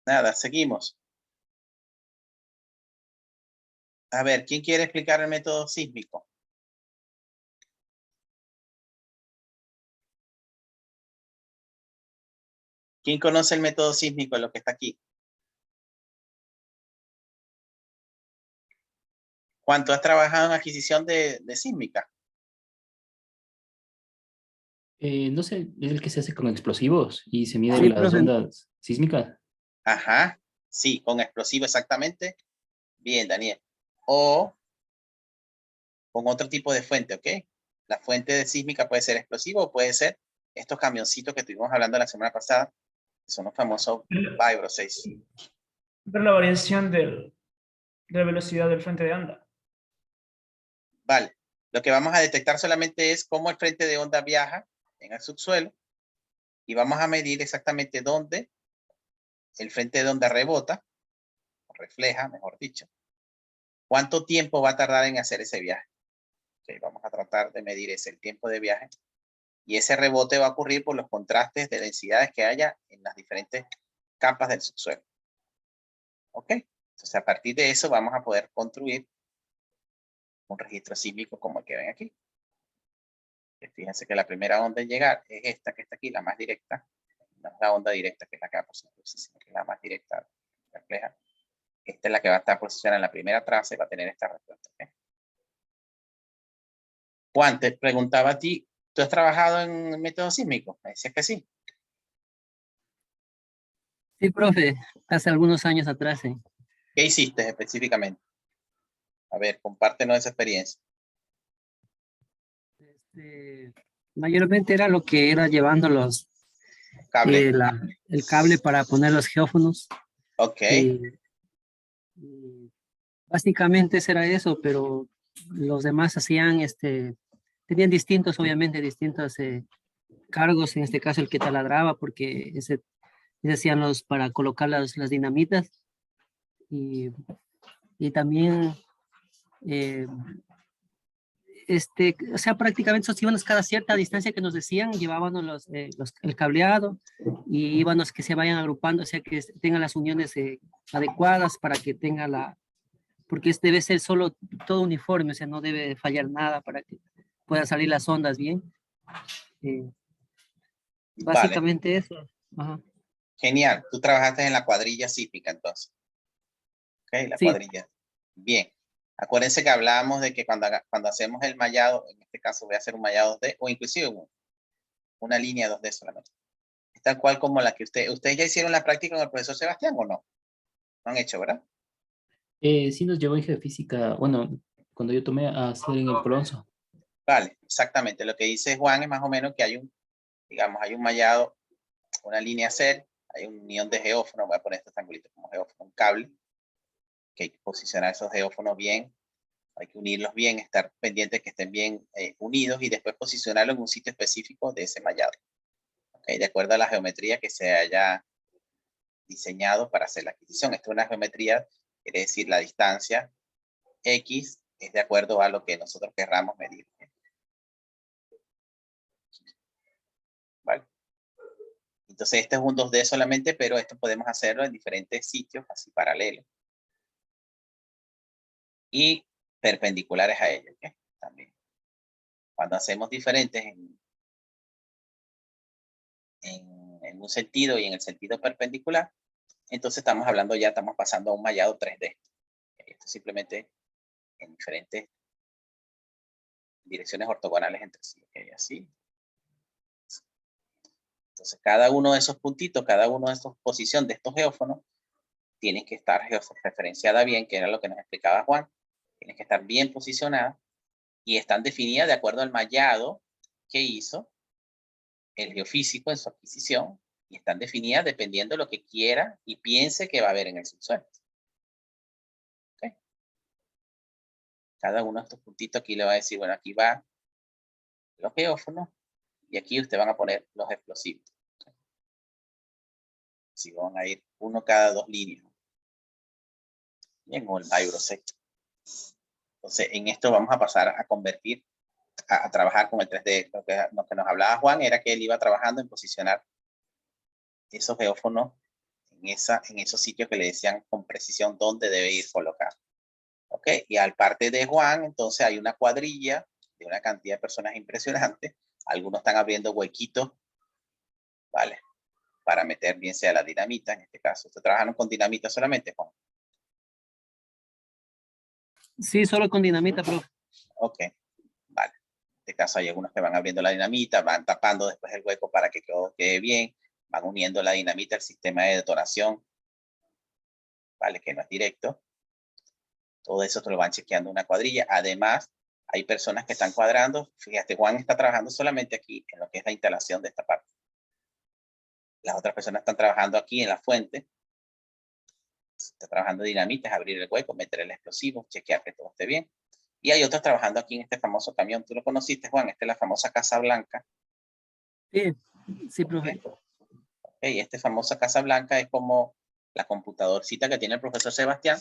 Nada, seguimos. A ver, ¿quién quiere explicar el método sísmico? ¿Quién conoce el método sísmico, lo que está aquí? ¿Cuánto has trabajado en adquisición de sísmica? No sé, es el que se hace con explosivos y se miden Sí, las profe. ondas sísmicas. Ajá, sí, con explosivo exactamente. Bien, Daniel. O con otro tipo de fuente, ¿ok? La fuente de sísmica puede ser explosivo o puede ser estos camioncitos que estuvimos hablando la semana pasada, que son los famosos Vibro 6. Ver la variación de la velocidad del frente de onda. Vale, lo que vamos a detectar solamente es cómo el frente de onda viaja en el subsuelo y vamos a medir exactamente dónde el frente de onda rebota, o refleja, mejor dicho. ¿Cuánto tiempo va a tardar en hacer ese viaje? Okay, vamos a tratar de medir el tiempo de viaje. Y ese rebote va a ocurrir por los contrastes de densidades que haya en las diferentes capas del subsuelo. ¿Ok? Entonces, a partir de eso vamos a poder construir un registro sísmico como el que ven aquí. Fíjense que la primera onda en llegar es esta que está aquí, la más directa. No es la onda directa que es la que va a posicionar, sino que es la más directa, refleja. Esta es la que va a estar posicionada en la primera traza y va a tener esta respuesta. ¿Okay? Juan, te preguntaba a ti, ¿tú has trabajado en método sísmico? Me decías que sí. Sí, profe, hace algunos años atrás. ¿Qué hiciste específicamente? A ver, compártenos esa experiencia. Mayormente era lo que era llevando los Cable. el cable para poner los geófonos. Ok. Y básicamente era eso, pero los demás hacían, tenían distintos, obviamente, distintos cargos, en este caso el que taladraba, porque ese hacían para colocar las dinamitas. Y también, o sea, prácticamente esos íbamos cada cierta distancia que nos decían, llevábamos el cableado y íbamos que se vayan agrupando, o sea, que tengan las uniones adecuadas para que tenga porque debe ser solo todo uniforme, o sea, no debe fallar nada para que puedan salir las ondas bien. Vale, Básicamente eso. Ajá. genial. Tú trabajaste en la cuadrilla cívica, entonces. Ok, la Sí. cuadrilla. Bien. Acuérdense que hablábamos de que cuando hacemos el mallado, en este caso voy a hacer un mallado 2D, o inclusive una línea 2D solamente. Es tal cual como la que ustedes ya hicieron la práctica con el profesor Sebastián, ¿o no? No han hecho, ¿verdad? Sí nos llevó en geofísica, bueno, cuando yo tomé a hacer en el Colonso. Vale, exactamente. Lo que dice Juan es más o menos que hay un mallado, una línea C, hay una unión de geófonos, voy a poner este triangulito como geófono, un cable, que hay que posicionar esos geófonos bien, hay que unirlos bien, estar pendientes que estén bien unidos y después posicionarlos en un sitio específico de ese mallado. Okay, de acuerdo a la geometría que se haya diseñado para hacer la adquisición. Esto es una geometría, quiere decir la distancia X es de acuerdo a lo que nosotros querramos medir. ¿Vale? Entonces este es un 2D solamente, pero esto podemos hacerlo en diferentes sitios, así paralelos. Y perpendiculares a ellos, ¿okay? También. Cuando hacemos diferentes en un sentido y en el sentido perpendicular, entonces estamos pasando a un mallado 3D. Esto simplemente en diferentes direcciones ortogonales entre sí. ¿Okay? Así. Entonces cada uno de esos puntitos, cada uno de estos posiciones de estos geófonos, tienen que estar referenciada bien, que era lo que nos explicaba Juan. Tienen que estar bien posicionadas y están definidas de acuerdo al mallado que hizo el geofísico en su adquisición, y están definidas dependiendo de lo que quiera y piense que va a haber en el subsuelo. ¿Okay? Cada uno de estos puntitos aquí le va a decir, bueno, aquí va los geófonos y aquí ustedes van a poner los explosivos. Así van a ir uno cada 2 líneas. Bien, o el Eurosec. Entonces, en esto vamos a pasar a convertir, a trabajar con el 3D. Lo que nos hablaba Juan era que él iba trabajando en posicionar esos geófonos en esos sitios que le decían con precisión dónde debe ir colocado. ¿Ok? Y al parte de Juan, entonces hay una cuadrilla de una cantidad de personas impresionante. Algunos están abriendo huequitos, ¿vale? Para meter bien sea la dinamita, en este caso. ¿Ustedes trabajaron con dinamita solamente, Juan? Sí, solo con dinamita, profe. Ok, vale. En este caso hay algunos que van abriendo la dinamita, van tapando después el hueco para que quede bien, van uniendo la dinamita al sistema de detonación, ¿vale? Que no es directo. Todo eso te lo van chequeando una cuadrilla. Además, hay personas que están cuadrando. Fíjate, Juan está trabajando solamente aquí en lo que es la instalación de esta parte. Las otras personas están trabajando aquí en la fuente. Está trabajando dinamita, es abrir el hueco, meter el explosivo, chequear que todo esté bien. Y hay otros trabajando aquí en este famoso camión. ¿Tú lo conociste, Juan? Esta es la famosa Casa Blanca. Sí, sí, profe. Okay, esta famosa Casa Blanca es como la computadorcita que tiene el profesor Sebastián,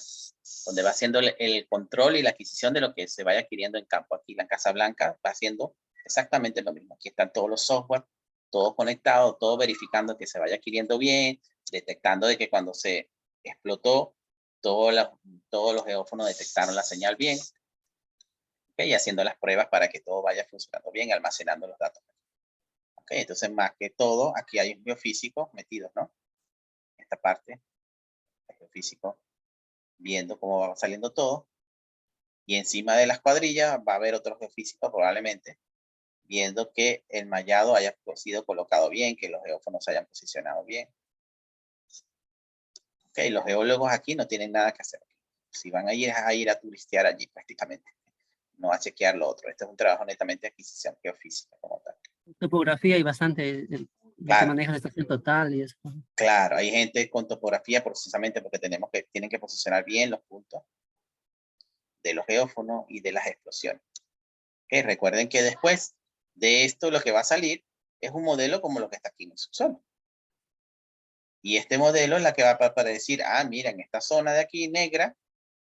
donde va haciendo el control y la adquisición de lo que se vaya adquiriendo en campo. Aquí la Casa Blanca va haciendo exactamente lo mismo. Aquí están todos los software, todo conectado, todo verificando que se vaya adquiriendo bien, detectando de que cuando se explotó, todos los geófonos detectaron la señal bien, okay, y haciendo las pruebas para que todo vaya funcionando bien, almacenando los datos. Okay, entonces, más que todo, aquí hay un geofísico metido, ¿no? Esta parte, el geofísico, viendo cómo va saliendo todo. Y encima de las cuadrillas va a haber otro geofísico probablemente, viendo que el mallado haya sido colocado bien, que los geófonos se hayan posicionado bien. Okay, los geólogos aquí no tienen nada que hacer. Si van a ir a turistear allí prácticamente, no a chequear lo otro. Este es un trabajo netamente de adquisición geofísica como tal. Topografía y bastante lo Claro. que maneja la estación total y eso. Claro, hay gente con topografía precisamente porque tienen que posicionar bien los puntos de los geófonos y de las explosiones. Okay, recuerden que después de esto lo que va a salir es un modelo como lo que está aquí en el subsuelo. Y este modelo es la que va para decir, ah, mira, en esta zona de aquí negra,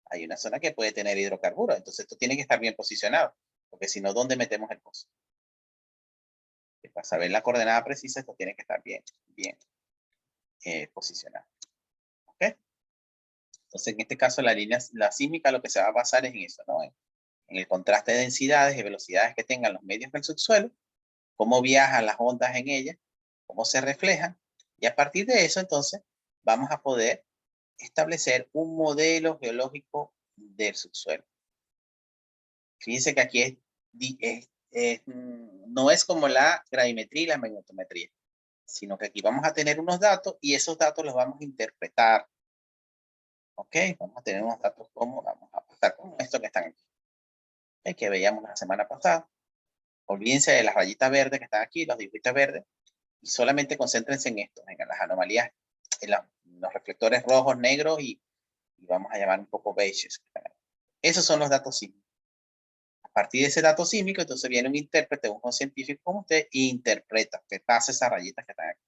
hay una zona que puede tener hidrocarburos. Entonces esto tiene que estar bien posicionado, porque si no, ¿dónde metemos el pozo? Y para saber la coordenada precisa, esto tiene que estar bien posicionado. ¿Ok? Entonces, en este caso, la sísmica lo que se va a basar es en eso, ¿no? En el contraste de densidades y velocidades que tengan los medios del subsuelo, cómo viajan las ondas en ellas, cómo se reflejan, y a partir de eso, entonces, vamos a poder establecer un modelo geológico del subsuelo. Fíjense que aquí no es como la gravimetría y la magnetometría, sino que aquí vamos a tener unos datos y esos datos los vamos a interpretar. ¿Ok? Vamos a tener unos datos como, vamos a pasar como estos que están aquí, que veíamos la semana pasada. Olvídense de las rayitas verdes que están aquí, los dibujitos verdes, y solamente concéntrense en esto, en las anomalías, en los reflectores rojos, negros y vamos a llamar un poco beiges. Esos son los datos sísmicos. A partir de ese dato sísmico, entonces viene un intérprete, un científico como usted, e interpreta, que pasa esas rayitas que están aquí.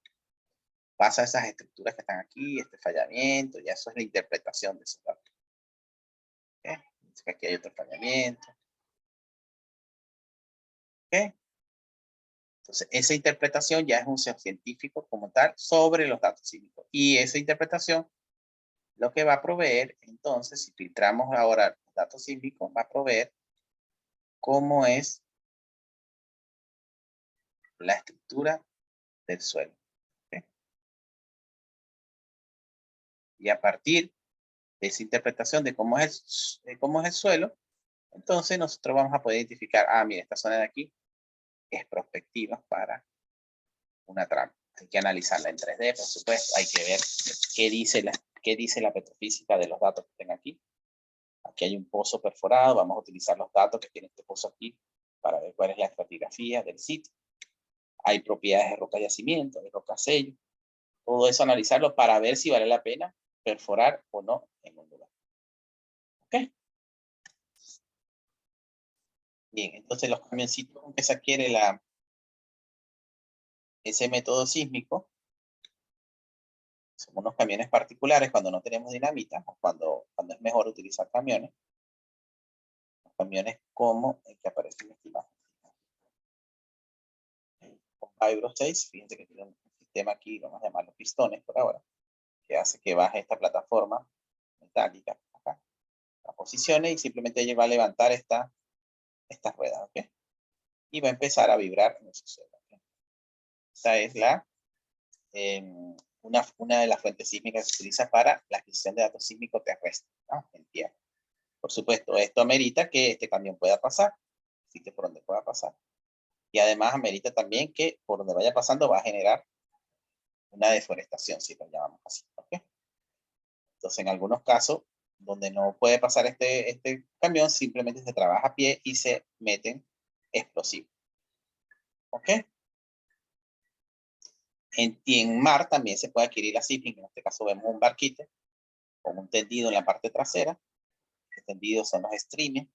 Pasa esas estructuras que están aquí, este fallamiento, ya eso es la interpretación de esos datos. ¿Okay? Aquí hay otro fallamiento. ¿Okay? Entonces, esa interpretación ya es un científico como tal sobre los datos sísmicos. Y esa interpretación lo que va a proveer, entonces, si filtramos ahora los datos sísmicos, va a proveer cómo es la estructura del suelo. ¿Okay? Y a partir de esa interpretación de cómo es el suelo, entonces nosotros vamos a poder identificar, ah, mira, esta zona de aquí es prospectiva para una trampa. Hay que analizarla en 3D, por supuesto. Hay que ver qué dice la petrofísica de los datos que estén aquí. Aquí hay un pozo perforado. Vamos a utilizar los datos que tiene este pozo aquí para ver cuál es la estratigrafía del sitio. Hay propiedades de roca yacimiento, de roca sello. Todo eso analizarlo para ver si vale la pena perforar o no en un lugar. ¿Ok? Bien, entonces los camioncitos con que se adquiere ese método sísmico son unos camiones particulares cuando no tenemos dinamita o cuando es mejor utilizar camiones. Los camiones como el que aparece en esta imagen. Con Vibro 6, fíjense que tiene un sistema aquí, vamos a llamarlo pistones por ahora, que hace que baje esta plataforma metálica acá, la posicione y simplemente ella va a levantar estas ruedas, ¿ok? Y va a empezar a vibrar en el subsuelo. ¿Okay? Esta es una de las fuentes sísmicas que se utiliza para la adquisición de datos sísmicos terrestres, ¿no? En tierra. Por supuesto, esto amerita que este camión pueda pasar, así que por donde pueda pasar. Y además amerita también que por donde vaya pasando va a generar una deforestación, si lo llamamos así. ¿Okay? Entonces, en algunos casos, donde no puede pasar este camión, simplemente se trabaja a pie y se meten explosivos. ¿Ok? Y en mar también se puede adquirir la sísmica. En este caso vemos un barquito con un tendido en la parte trasera. Los tendidos son los streamers,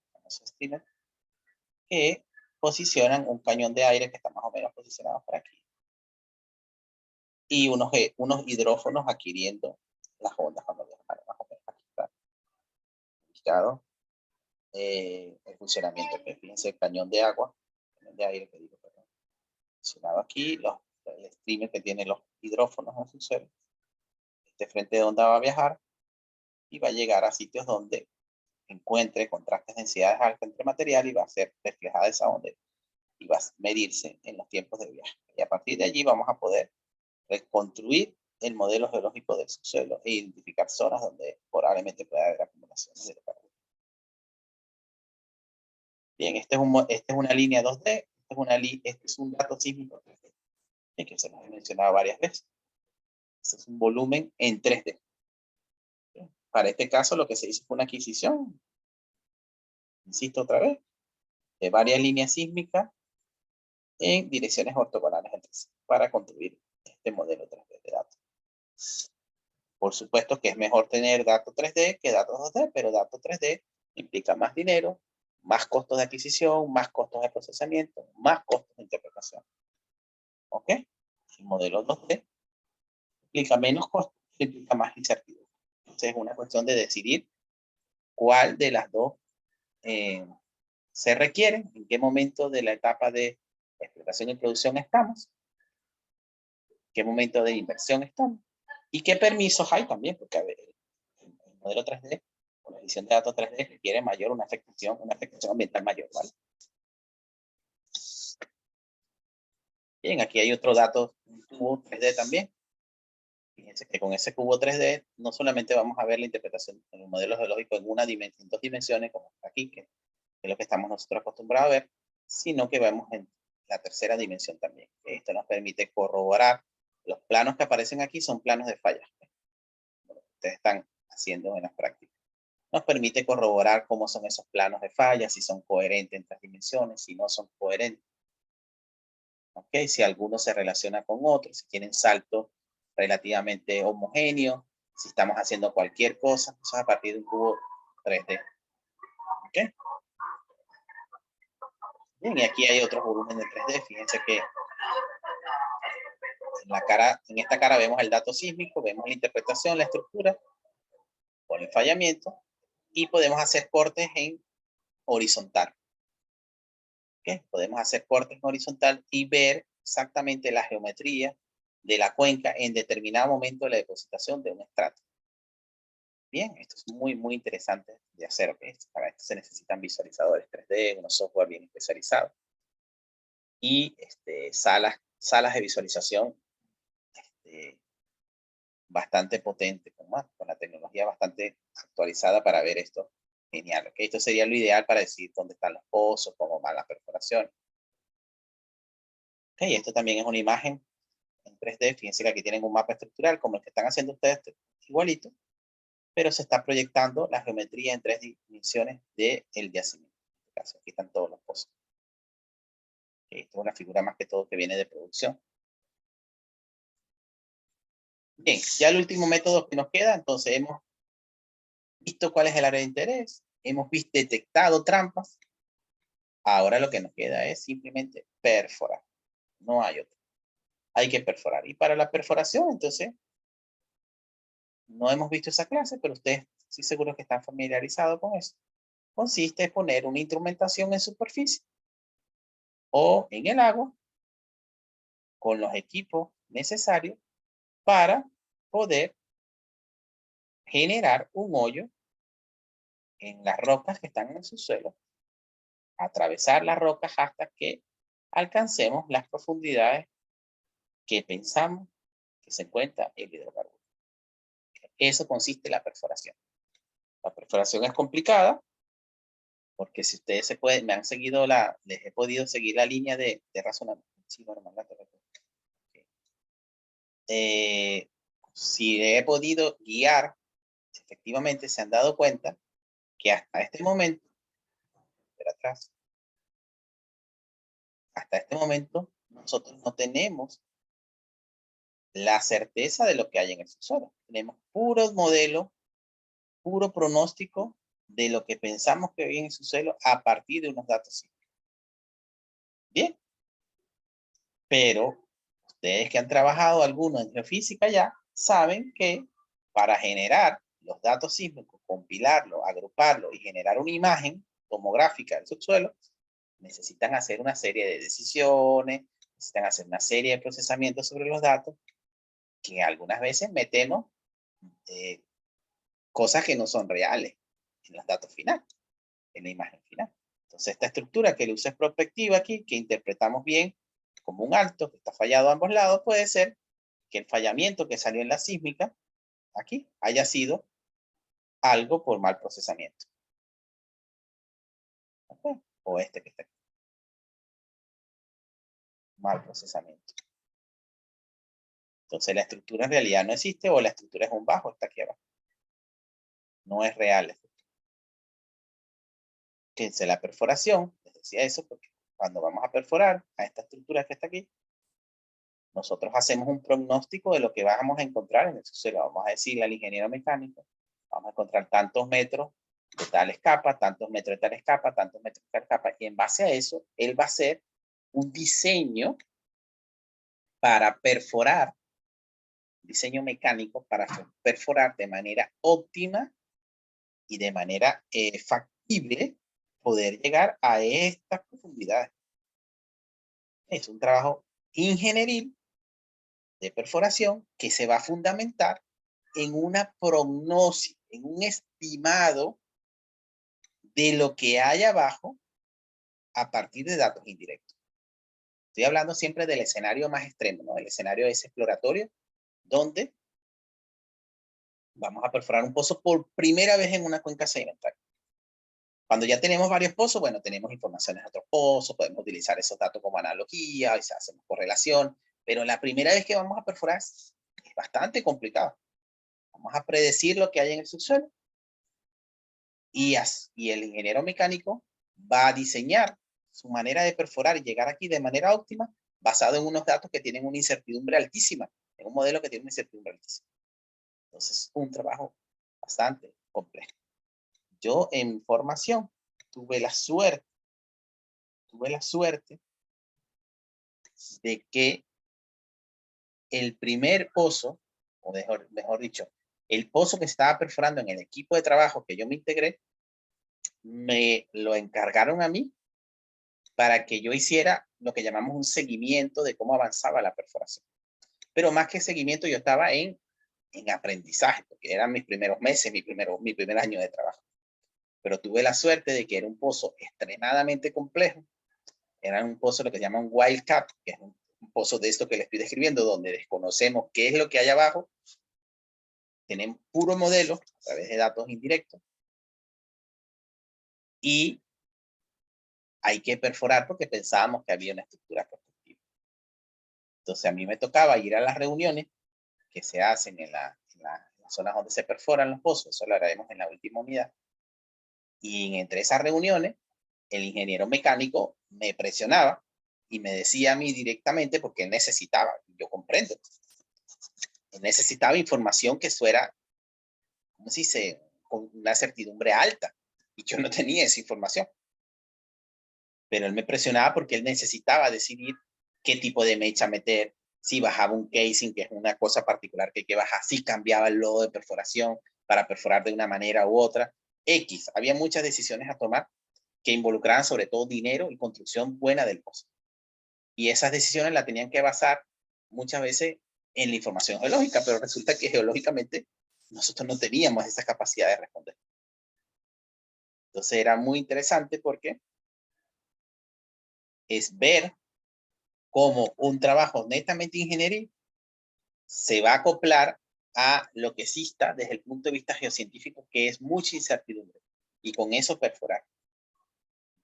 que posicionan un cañón de aire que está más o menos posicionado por aquí. Y unos hidrófonos adquiriendo las ondas cuando viajan, más o menos aquí está indicado el funcionamiento. Fíjense el cañón de agua, cañón de aire que digo, perdón. Funcionado aquí, el streamer que tiene los hidrófonos en su suelo. Este frente de onda va a viajar y va a llegar a sitios donde encuentre contrastes de densidades altas entre material y va a ser reflejada esa onda y va a medirse en los tiempos de viaje. Y a partir de allí vamos a poder reconstruir el modelo geológico del subsuelo e identificar zonas donde probablemente pueda haber acumulaciones de hidrocarburos. Bien, esta es una línea 2D, este es un dato sísmico 3D, que se nos ha mencionado varias veces. Este es un volumen en 3D. Para este caso lo que se hizo fue una adquisición, insisto otra vez, de varias líneas sísmicas en direcciones ortogonales entre sí para construir este modelo 3D de datos. Por supuesto que es mejor tener datos 3D que datos 2D, pero datos 3D implica más dinero, más costos de adquisición, más costos de procesamiento, más costos de interpretación. ¿Ok? El modelo 2D implica menos costo, implica más incertidumbre. Entonces es una cuestión de decidir cuál de las dos se requieren, en qué momento de la etapa de explotación y producción estamos, en qué momento de inversión estamos, y qué permisos hay también, porque a ver, el modelo 3D o la edición de datos 3D requiere una afectación ambiental mayor, ¿vale? Bien, aquí hay otro dato, un cubo 3D también. Fíjense que con ese cubo 3D no solamente vamos a ver la interpretación en el modelo geológico en 2 dimensiones, como aquí, que es lo que estamos nosotros acostumbrados a ver, sino que vemos en la tercera dimensión también. Esto nos permite corroborar. Los planos que aparecen aquí son planos de fallas, lo que ustedes están haciendo en las prácticas. Nos permite corroborar cómo son esos planos de fallas, si son coherentes en 3 dimensiones, si no son coherentes. ¿Okay? Si alguno se relaciona con otro, si tienen saltos relativamente homogéneos, si estamos haciendo cualquier cosa, eso es a partir de un cubo 3D. ¿Okay? Bien, y aquí hay otro volumen de 3D. Fíjense que en esta cara vemos el dato sísmico, vemos la interpretación, la estructura, con el fallamiento, y podemos hacer cortes en horizontal. ¿Okay? Podemos hacer cortes en horizontal y ver exactamente la geometría de la cuenca en determinado momento de la depositación de un estrato. Bien, esto es muy, muy interesante de hacer. ¿Okay? Para esto se necesitan visualizadores 3D, unos software bien especializados y salas de visualización bastante potentes, con la tecnología bastante actualizada para ver esto. Genial. ¿Okay? Esto sería lo ideal para decir dónde están los pozos, cómo van las perforaciones. Okay, esto también es una imagen en 3D. Fíjense que aquí tienen un mapa estructural como el que están haciendo ustedes, igualito, pero se está proyectando la geometría en 3 dimensiones del yacimiento. En este caso, aquí están todos los pozos. Okay, esto es una figura más que todo que viene de producción. Bien, ya el último método que nos queda, entonces hemos visto cuál es el área de interés, hemos detectado trampas. Ahora lo que nos queda es simplemente perforar. No hay otro. Hay que perforar. Y para la perforación, entonces, no hemos visto esa clase, pero ustedes sí seguro que están familiarizados con eso. Consiste en poner una instrumentación en superficie o en el agua con los equipos necesarios para poder generar un hoyo en las rocas que están en el subsuelo, atravesar las rocas hasta que alcancemos las profundidades que pensamos que se encuentra el hidrocarburo. Eso consiste en la perforación. La perforación es complicada porque si ustedes me han seguido les he podido seguir la línea de razonamiento. Sí, bueno, si he podido guiar, efectivamente se han dado cuenta que hasta este momento, hasta este momento, nosotros no tenemos la certeza de lo que hay en el subsuelo. Tenemos puros modelos, puro pronóstico de lo que pensamos que hay en el subsuelo a partir de unos datos sísmicos. Bien. Pero ustedes que han trabajado algunos en geofísica ya saben que para generar los datos sísmicos, compilarlos, agruparlos y generar una imagen tomográfica del subsuelo, necesitan hacer una serie de decisiones, necesitan hacer una serie de procesamientos sobre los datos, que algunas veces metemos cosas que no son reales en los datos finales, en la imagen final. Entonces, esta estructura que luz es prospectiva aquí, que interpretamos bien como un alto que está fallado a ambos lados, puede ser que el fallamiento que salió en la sísmica aquí haya sido algo por mal procesamiento. ¿Okay? O este que está aquí. Mal procesamiento. Entonces la estructura en realidad no existe o la estructura es un bajo, está aquí abajo. No es real la estructura. Fíjense, la perforación, les decía eso porque cuando vamos a perforar a esta estructura que está aquí, nosotros hacemos un pronóstico de lo que vamos a encontrar en el subsuelo. Vamos a decirle al ingeniero mecánico, vamos a encontrar tantos metros de tales capas, tantos metros de tales capas, tantos metros de tales capas, y en base a eso, él va a hacer un diseño para perforar, diseño mecánico para perforar de manera óptima y de manera factible poder llegar a estas profundidades. Es un trabajo ingenieril de perforación que se va a fundamentar en una prognosis, en un estimado de lo que hay abajo a partir de datos indirectos. Estoy hablando siempre del escenario más extremo, ¿no? El escenario es exploratorio, donde vamos a perforar un pozo por primera vez en una cuenca sedimentaria. Cuando ya tenemos varios pozos, bueno, tenemos informaciones de otros pozos, podemos utilizar esos datos como analogía, y hacemos correlación, pero la primera vez que vamos a perforar es bastante complicado. Vamos a predecir lo que hay en el subsuelo y el ingeniero mecánico va a diseñar su manera de perforar y llegar aquí de manera óptima basado en unos datos que tienen una incertidumbre altísima, en un modelo que tiene una incertidumbre altísima. Entonces, un trabajo bastante complejo. Yo en formación tuve la suerte de que el primer pozo, o mejor dicho, el pozo que estaba perforando en el equipo de trabajo que yo me integré, me lo encargaron a mí para que yo hiciera lo que llamamos un seguimiento de cómo avanzaba la perforación. Pero más que seguimiento, yo estaba en aprendizaje, porque eran mis primeros meses, mi primer año de trabajo. Pero tuve la suerte de que era un pozo extremadamente complejo. Era un pozo lo que se llama un wildcat, que es un pozo de esto que les estoy describiendo, donde desconocemos qué es lo que hay abajo. Tenemos puro modelo a través de datos indirectos. Y hay que perforar porque pensábamos que había una estructura constructiva. Entonces a mí me tocaba ir a las reuniones que se hacen en las zonas donde se perforan los pozos. Eso lo haremos en la última unidad. Y entre esas reuniones, el ingeniero mecánico me presionaba y me decía a mí directamente porque necesitaba, yo comprendo, necesitaba información que fuera, ¿cómo se dice?, con una certidumbre alta. Y yo no tenía esa información. Pero él me presionaba porque él necesitaba decidir qué tipo de mecha meter, si bajaba un casing, que es una cosa particular que hay que bajar, si cambiaba el lodo de perforación para perforar de una manera u otra. X, había muchas decisiones a tomar que involucraban sobre todo dinero y construcción buena del pozo. Y esas decisiones las tenían que basar muchas veces en la información geológica, pero resulta que geológicamente nosotros no teníamos esa capacidad de responder. Entonces era muy interesante porque es ver cómo un trabajo netamente ingenieril se va a acoplar a lo que exista desde el punto de vista geocientífico, que es mucha incertidumbre, y con eso perforar.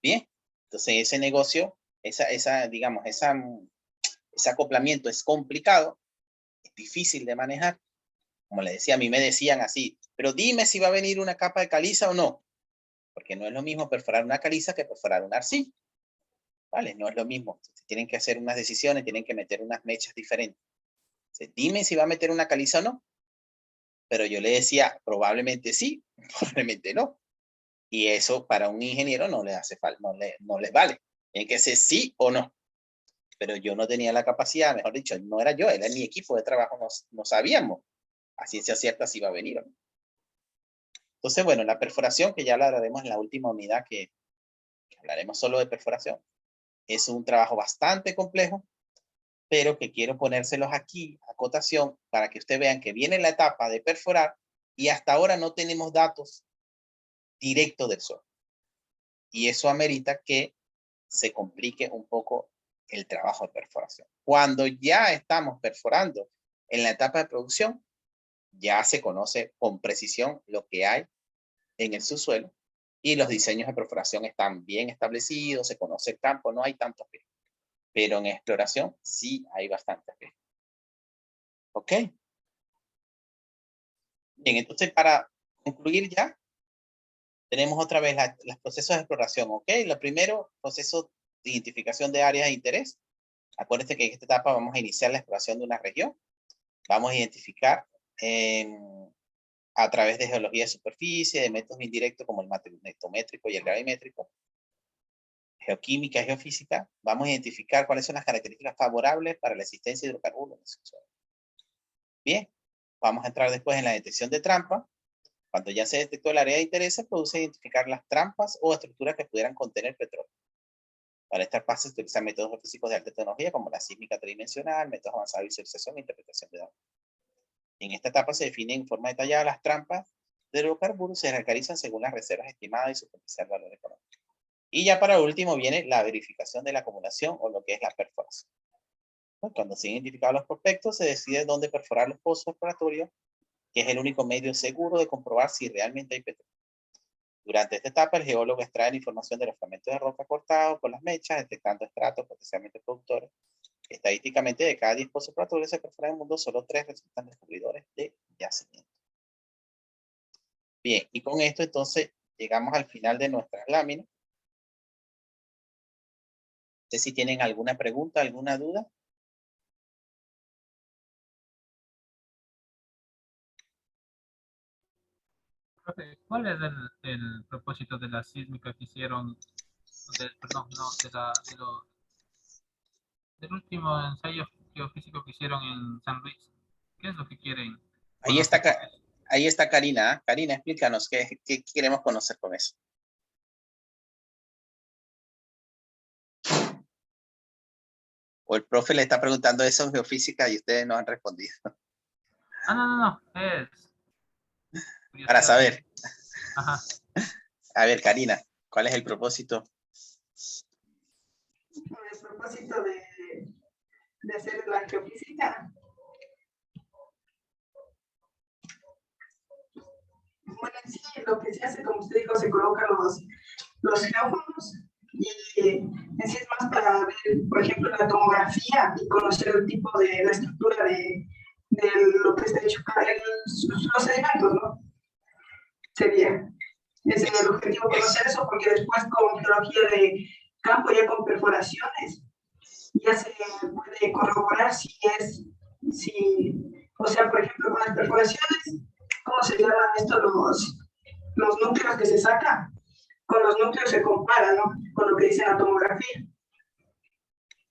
Bien, entonces ese negocio, digamos, ese acoplamiento es complicado, es difícil de manejar. Como les decía, a mí me decían así, pero dime si va a venir una capa de caliza o no, porque no es lo mismo perforar una caliza que perforar un arcilla. ¿Vale? No es lo mismo. Tienen que hacer unas decisiones, tienen que meter unas mechas diferentes. Entonces, dime si va a meter una caliza o no. Pero yo le decía, probablemente sí, probablemente no. Y eso para un ingeniero no le hace falta, no les vale. Tiene que ser sí o no. Pero yo no tenía la capacidad, mejor dicho, no era yo, era mi equipo de trabajo, no sabíamos a ciencia cierta si iba a venir o no. Entonces, bueno, la perforación, que ya la hablaremos en la última unidad, que hablaremos solo de perforación, es un trabajo bastante complejo, pero que quiero ponérselos aquí, a cotación, para que ustedes vean que viene la etapa de perforar y hasta ahora no tenemos datos directos del suelo. Y eso amerita que se complique un poco el trabajo de perforación. Cuando ya estamos perforando en la etapa de producción, ya se conoce con precisión lo que hay en el subsuelo y los diseños de perforación están bien establecidos, se conoce el campo, no hay tantos riesgos. Pero en exploración sí hay bastantes riesgos. ¿Ok? Bien, entonces para concluir ya, tenemos otra vez los procesos de exploración. ¿Ok? Lo primero, proceso de identificación de áreas de interés. Acuérdense que en esta etapa vamos a iniciar la exploración de una región. Vamos a identificar a través de geología de superficie, de métodos indirectos como el magnetométrico y el gravimétrico, geoquímica y geofísica, vamos a identificar cuáles son las características favorables para la existencia de hidrocarburos en el subsuelo. Bien, vamos a entrar después en la detección de trampa. Cuando ya se detectó el área de interés, se produce identificar las trampas o estructuras que pudieran contener petróleo. Para esta fase se utilizan métodos geofísicos de alta tecnología como la sísmica tridimensional, métodos avanzados de visualización e interpretación de datos. En esta etapa se definen en forma detallada las trampas de hidrocarburos y se caracterizan según las reservas estimadas y su potencial valor económico. Y ya para último viene la verificación de la acumulación o lo que es la perforación. Cuando se han identificado los prospectos, se decide dónde perforar los pozos exploratorios, que es el único medio seguro de comprobar si realmente hay petróleo. Durante esta etapa, el geólogo extrae la información de los fragmentos de roca cortados por las mechas, detectando estratos potencialmente productores. Estadísticamente, de cada 10 pozos exploratorios se perforan en el mundo, solo 3 resultan descubridores de yacimiento. Bien, y con esto entonces llegamos al final de nuestras láminas. No sé si tienen alguna pregunta, alguna duda. Profe, ¿cuál es el propósito de la sísmica que hicieron, perdón, no, del último ensayo geofísico que hicieron en San Luis? ¿Qué es lo que quieren? Ahí está Karina. Karina, explícanos qué queremos conocer con eso. O el profe le está preguntando eso en geofísica y ustedes no han respondido. No, es Para saber. Ajá. A ver, Karina, ¿cuál es el propósito? El propósito de hacer la geofísica. Bueno, en sí, lo que se hace, como usted dijo, se colocan los geófonos y en sí es más para ver, por ejemplo, la tomografía y conocer el tipo de la estructura de lo que está hecho, los sedimentos, ¿no? Sería. Ese es el objetivo, conocer eso, porque después con geología de campo, ya con perforaciones, ya se puede corroborar o sea, por ejemplo, con las perforaciones, ¿cómo se llaman estos los núcleos que se sacan? Con los núcleos se compara, ¿no? Con lo que dice la tomografía.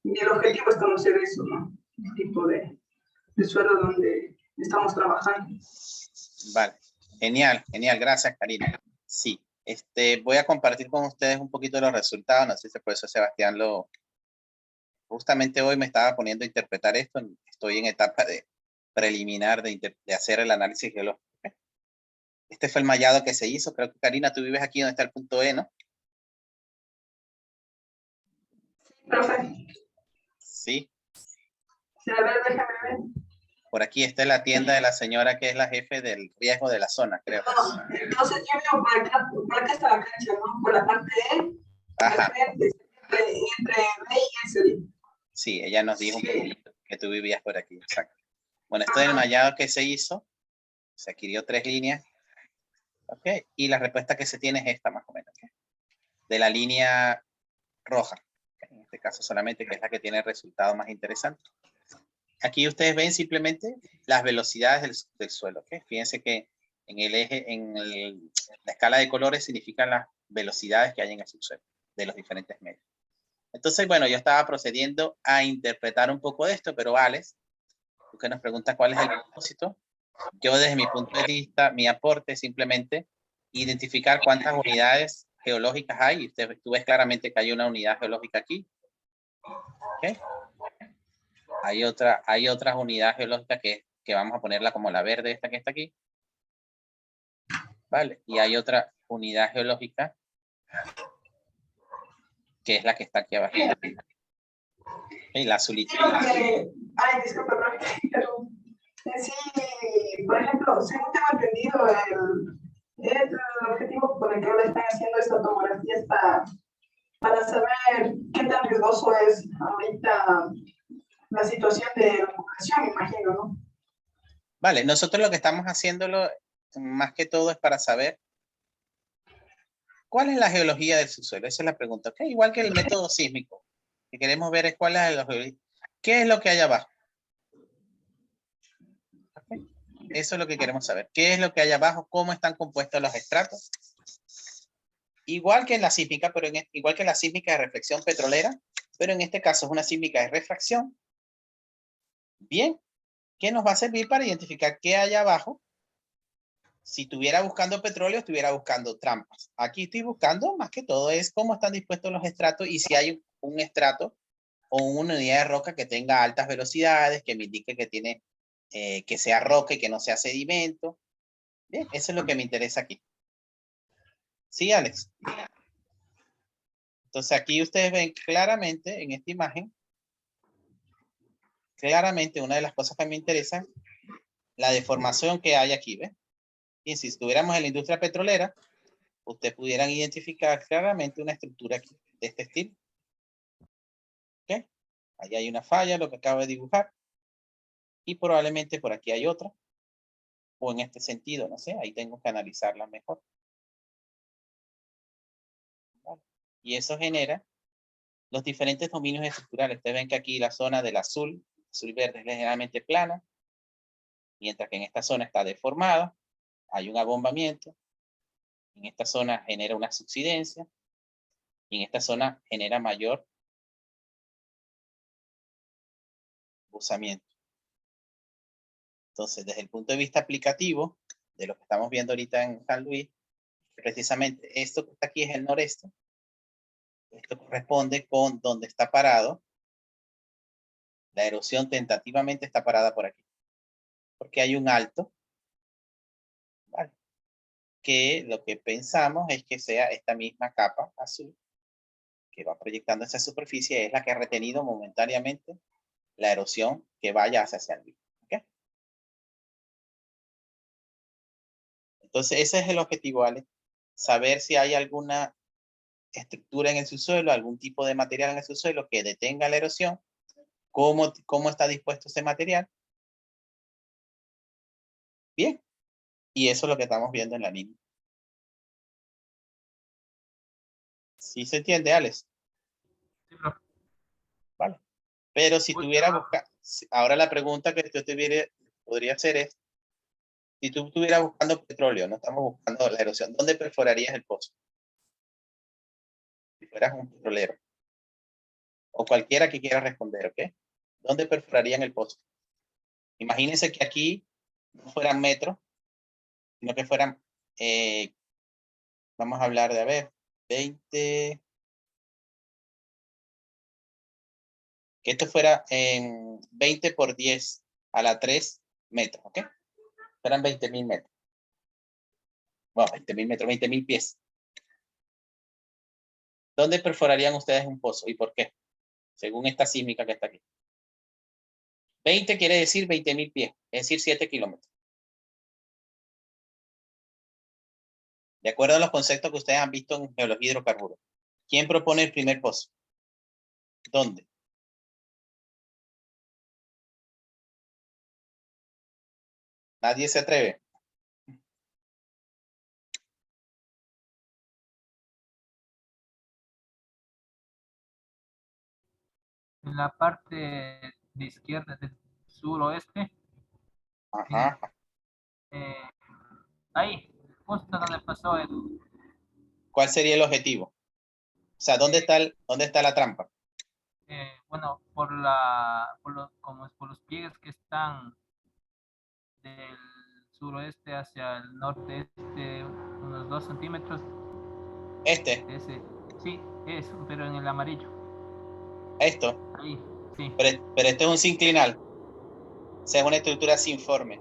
Y el objetivo es conocer eso, ¿no? El tipo de suelo donde estamos trabajando. Vale, genial, gracias, Karina. Sí, voy a compartir con ustedes un poquito de los resultados, no sé si por eso Sebastián justamente hoy me estaba poniendo a interpretar esto, estoy en etapa de preliminar de hacer el análisis geológico. Este fue el mallado que se hizo, creo que Karina, tú vives aquí donde está el punto E, ¿no? Sí, profe. Sí. Sí, a ver, déjame ver. Por aquí está la tienda de la señora que es la jefe del riesgo de la zona, creo. No, entonces yo veo por acá está la cancha, ¿no? Por la parte E, ajá, entre B y S. Sí, ella nos dijo que tú vivías por aquí, exacto. Bueno, esto es el mallado que se hizo, se adquirió 3 líneas, ¿ok? Y la respuesta que se tiene es esta más o menos, ¿okay? De la línea roja, ¿okay? En este caso solamente, que es la que tiene el resultado más interesante. Aquí ustedes ven simplemente las velocidades del suelo, ¿ok? Fíjense que en el eje, la escala de colores significan las velocidades que hay en el subsuelo de los diferentes medios. Entonces, bueno, yo estaba procediendo a interpretar un poco de esto, pero Alex, tú que nos preguntas cuál es el propósito, yo desde mi punto de vista, mi aporte es simplemente identificar cuántas unidades geológicas hay, y tú ves claramente que hay una unidad geológica aquí, ¿ok? Hay otras unidades geológicas que vamos a ponerla como la verde, esta que está aquí, ¿vale? Y hay otra unidad geológica que es la que está aquí abajo. Y la azulita. Ay, disculpa, pero sí, por ejemplo, según tengo entendido, el objetivo por el que ahora están haciendo esta tomografía es para saber qué tan riesgoso es ahorita la situación de la población, imagino, ¿no? Vale, nosotros lo que estamos haciéndolo más que todo es para saber cuál es la geología del subsuelo. Esa es la pregunta, ¿ok? Igual que el método sísmico. Lo que queremos ver es cuál es la geología. ¿Qué es lo que hay abajo? ¿Okay? Eso es lo que queremos saber. ¿Qué es lo que hay abajo? ¿Cómo están compuestos los estratos? igual que en la sísmica, pero igual que en la sísmica de reflexión petrolera, pero en este caso es una sísmica de refracción. Bien, ¿qué nos va a servir para identificar qué hay abajo? Si estuviera buscando petróleo, estuviera buscando trampas. Aquí estoy buscando, más que todo, es cómo están dispuestos los estratos y si hay un estrato o una unidad de roca que tenga altas velocidades, que me indique que tiene, que sea roca y que no sea sedimento. Bien, eso es lo que me interesa aquí. ¿Sí, Alex? Entonces aquí ustedes ven claramente en esta imagen, claramente una de las cosas que me interesa, la deformación que hay aquí, ¿ven? Y si estuviéramos en la industria petrolera, ustedes pudieran identificar claramente una estructura aquí, de este estilo. ¿Ok? Ahí hay una falla, lo que acabo de dibujar. Y probablemente por aquí hay otra. O en este sentido, no sé, ahí tengo que analizarla mejor. ¿Vale? Y eso genera los diferentes dominios estructurales. Ustedes ven que aquí la zona del azul y verde es generalmente plana, mientras que en esta zona está deformada, hay un abombamiento, en esta zona genera una subsidencia, y en esta zona genera mayor buzamiento. Entonces, desde el punto de vista aplicativo, de lo que estamos viendo ahorita en San Luis, precisamente esto que está aquí es el noreste. Esto corresponde con donde está parado. La erosión tentativamente está parada por aquí. Porque hay un alto, ¿vale? Que lo que pensamos es que sea esta misma capa azul que va proyectando esa superficie, es la que ha retenido momentáneamente la erosión que vaya hacia San Luis. ¿Okay? Entonces ese es el objetivo, ¿vale? Saber si hay alguna estructura en el subsuelo, algún tipo de material en el subsuelo que detenga la erosión, cómo está dispuesto ese material. Bien, y eso es lo que estamos viendo en la línea. ¿Sí se entiende, Alex? Sí, profe. Vale. Pero si Uy, tuviera trabajo. buscado, ahora la pregunta que yo podría hacer es, si tú estuvieras buscando petróleo, no estamos buscando la erosión, ¿dónde perforarías el pozo? Si fueras un petrolero. O cualquiera que quiera responder, ¿ok? ¿Dónde perforarían el pozo? Imagínense que aquí no fueran metros, sino que fueran, vamos a hablar de, a ver, 20, que esto fuera en 20 por 10 a la 3 metros, ¿ok? Fueran 20.000 metros. Bueno, 20.000 metros, 20.000 pies. ¿Dónde perforarían ustedes un pozo y por qué? Según esta sísmica que está aquí. 20 quiere decir 20.000 pies, es decir, 7 kilómetros. De acuerdo a los conceptos que ustedes han visto en geología de hidrocarburos. ¿Quién propone el primer pozo? ¿Dónde? Nadie se atreve. En la parte de izquierda del suroeste, Ajá. eh, ahí, justo donde pasó el, ¿Cuál sería el objetivo? O sea, ¿dónde está la trampa? bueno, por los pliegues que están del suroeste hacia el norte, unos 2 centímetros. Este, Sí, pero en el amarillo. esto. Ahí, sí. Pero este es un sinclinal. O sea, es una estructura sin forme.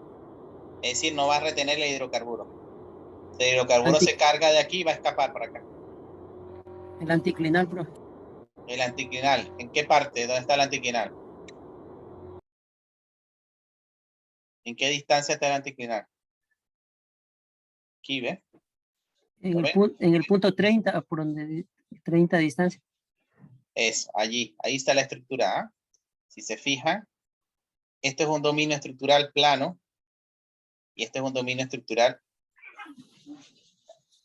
Es decir, no va a retener el hidrocarburo. Si el hidrocarburo se carga de aquí, va a escapar para acá. El anticlinal, profe. El anticlinal. ¿En qué parte? ¿Dónde está el anticlinal? ¿En qué distancia está el anticlinal? Aquí, ¿ve? En el punto 30, por donde 30 de distancia. Eso, allí. Ahí está la estructura. ¿Ah? Si se fijan, esto es un dominio estructural plano y este es un dominio estructural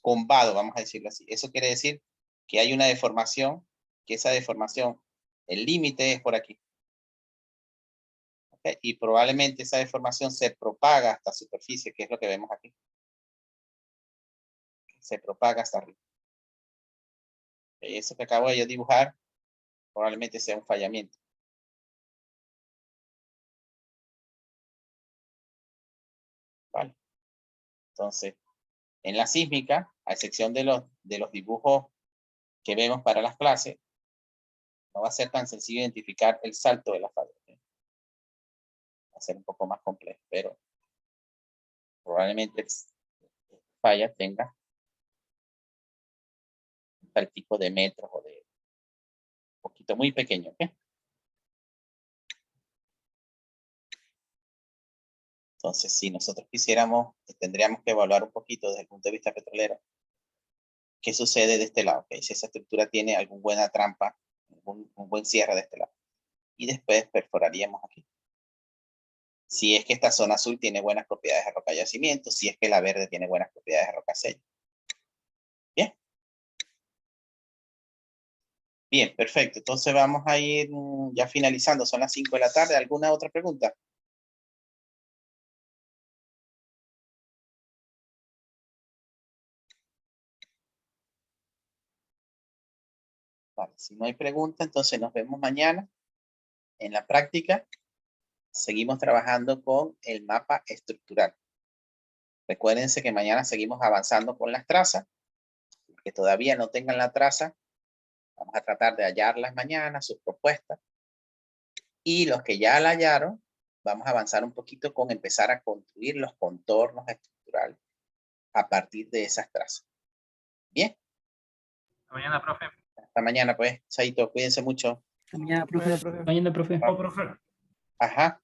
combado, vamos a decirlo así. Eso quiere decir que hay una deformación, que esa deformación, el límite es por aquí. ¿Okay? Y probablemente esa deformación se propaga hasta superficie, que es lo que vemos aquí. Se propaga hasta arriba. Eso que acabo de dibujar probablemente sea un fallamiento. Vale. Entonces, en la sísmica, a excepción de los dibujos que vemos para las clases, no va a ser tan sencillo identificar el salto de la falla. Va a ser un poco más complejo, pero probablemente falla tenga tal tipo de metros o de un poquito muy pequeño. ¿Okay? Entonces, si nosotros quisiéramos, tendríamos que evaluar un poquito desde el punto de vista petrolero qué sucede de este lado. ¿Okay? Si esa estructura tiene alguna buena trampa, un buen cierre de este lado. Y después perforaríamos aquí. Si es que esta zona azul tiene buenas propiedades de roca yacimiento, si es que la verde tiene buenas propiedades de roca sello. Bien. Bien, perfecto. Entonces vamos a ir ya finalizando. Son las 5 de la tarde. ¿Alguna otra pregunta? Vale, si no hay pregunta, entonces nos vemos mañana. En la práctica, seguimos trabajando con el mapa estructural. Recuérdense que mañana seguimos avanzando con las trazas. Los que todavía no tengan la traza, vamos a tratar de hallarlas mañana, sus propuestas. Y los que ya la hallaron, vamos a avanzar un poquito con empezar a construir los contornos estructurales a partir de esas trazas. Bien. Hasta mañana, profe. Hasta mañana, pues. Chaito, cuídense mucho. Mañana, profe. Mañana, profe. Oh, profe. Ajá.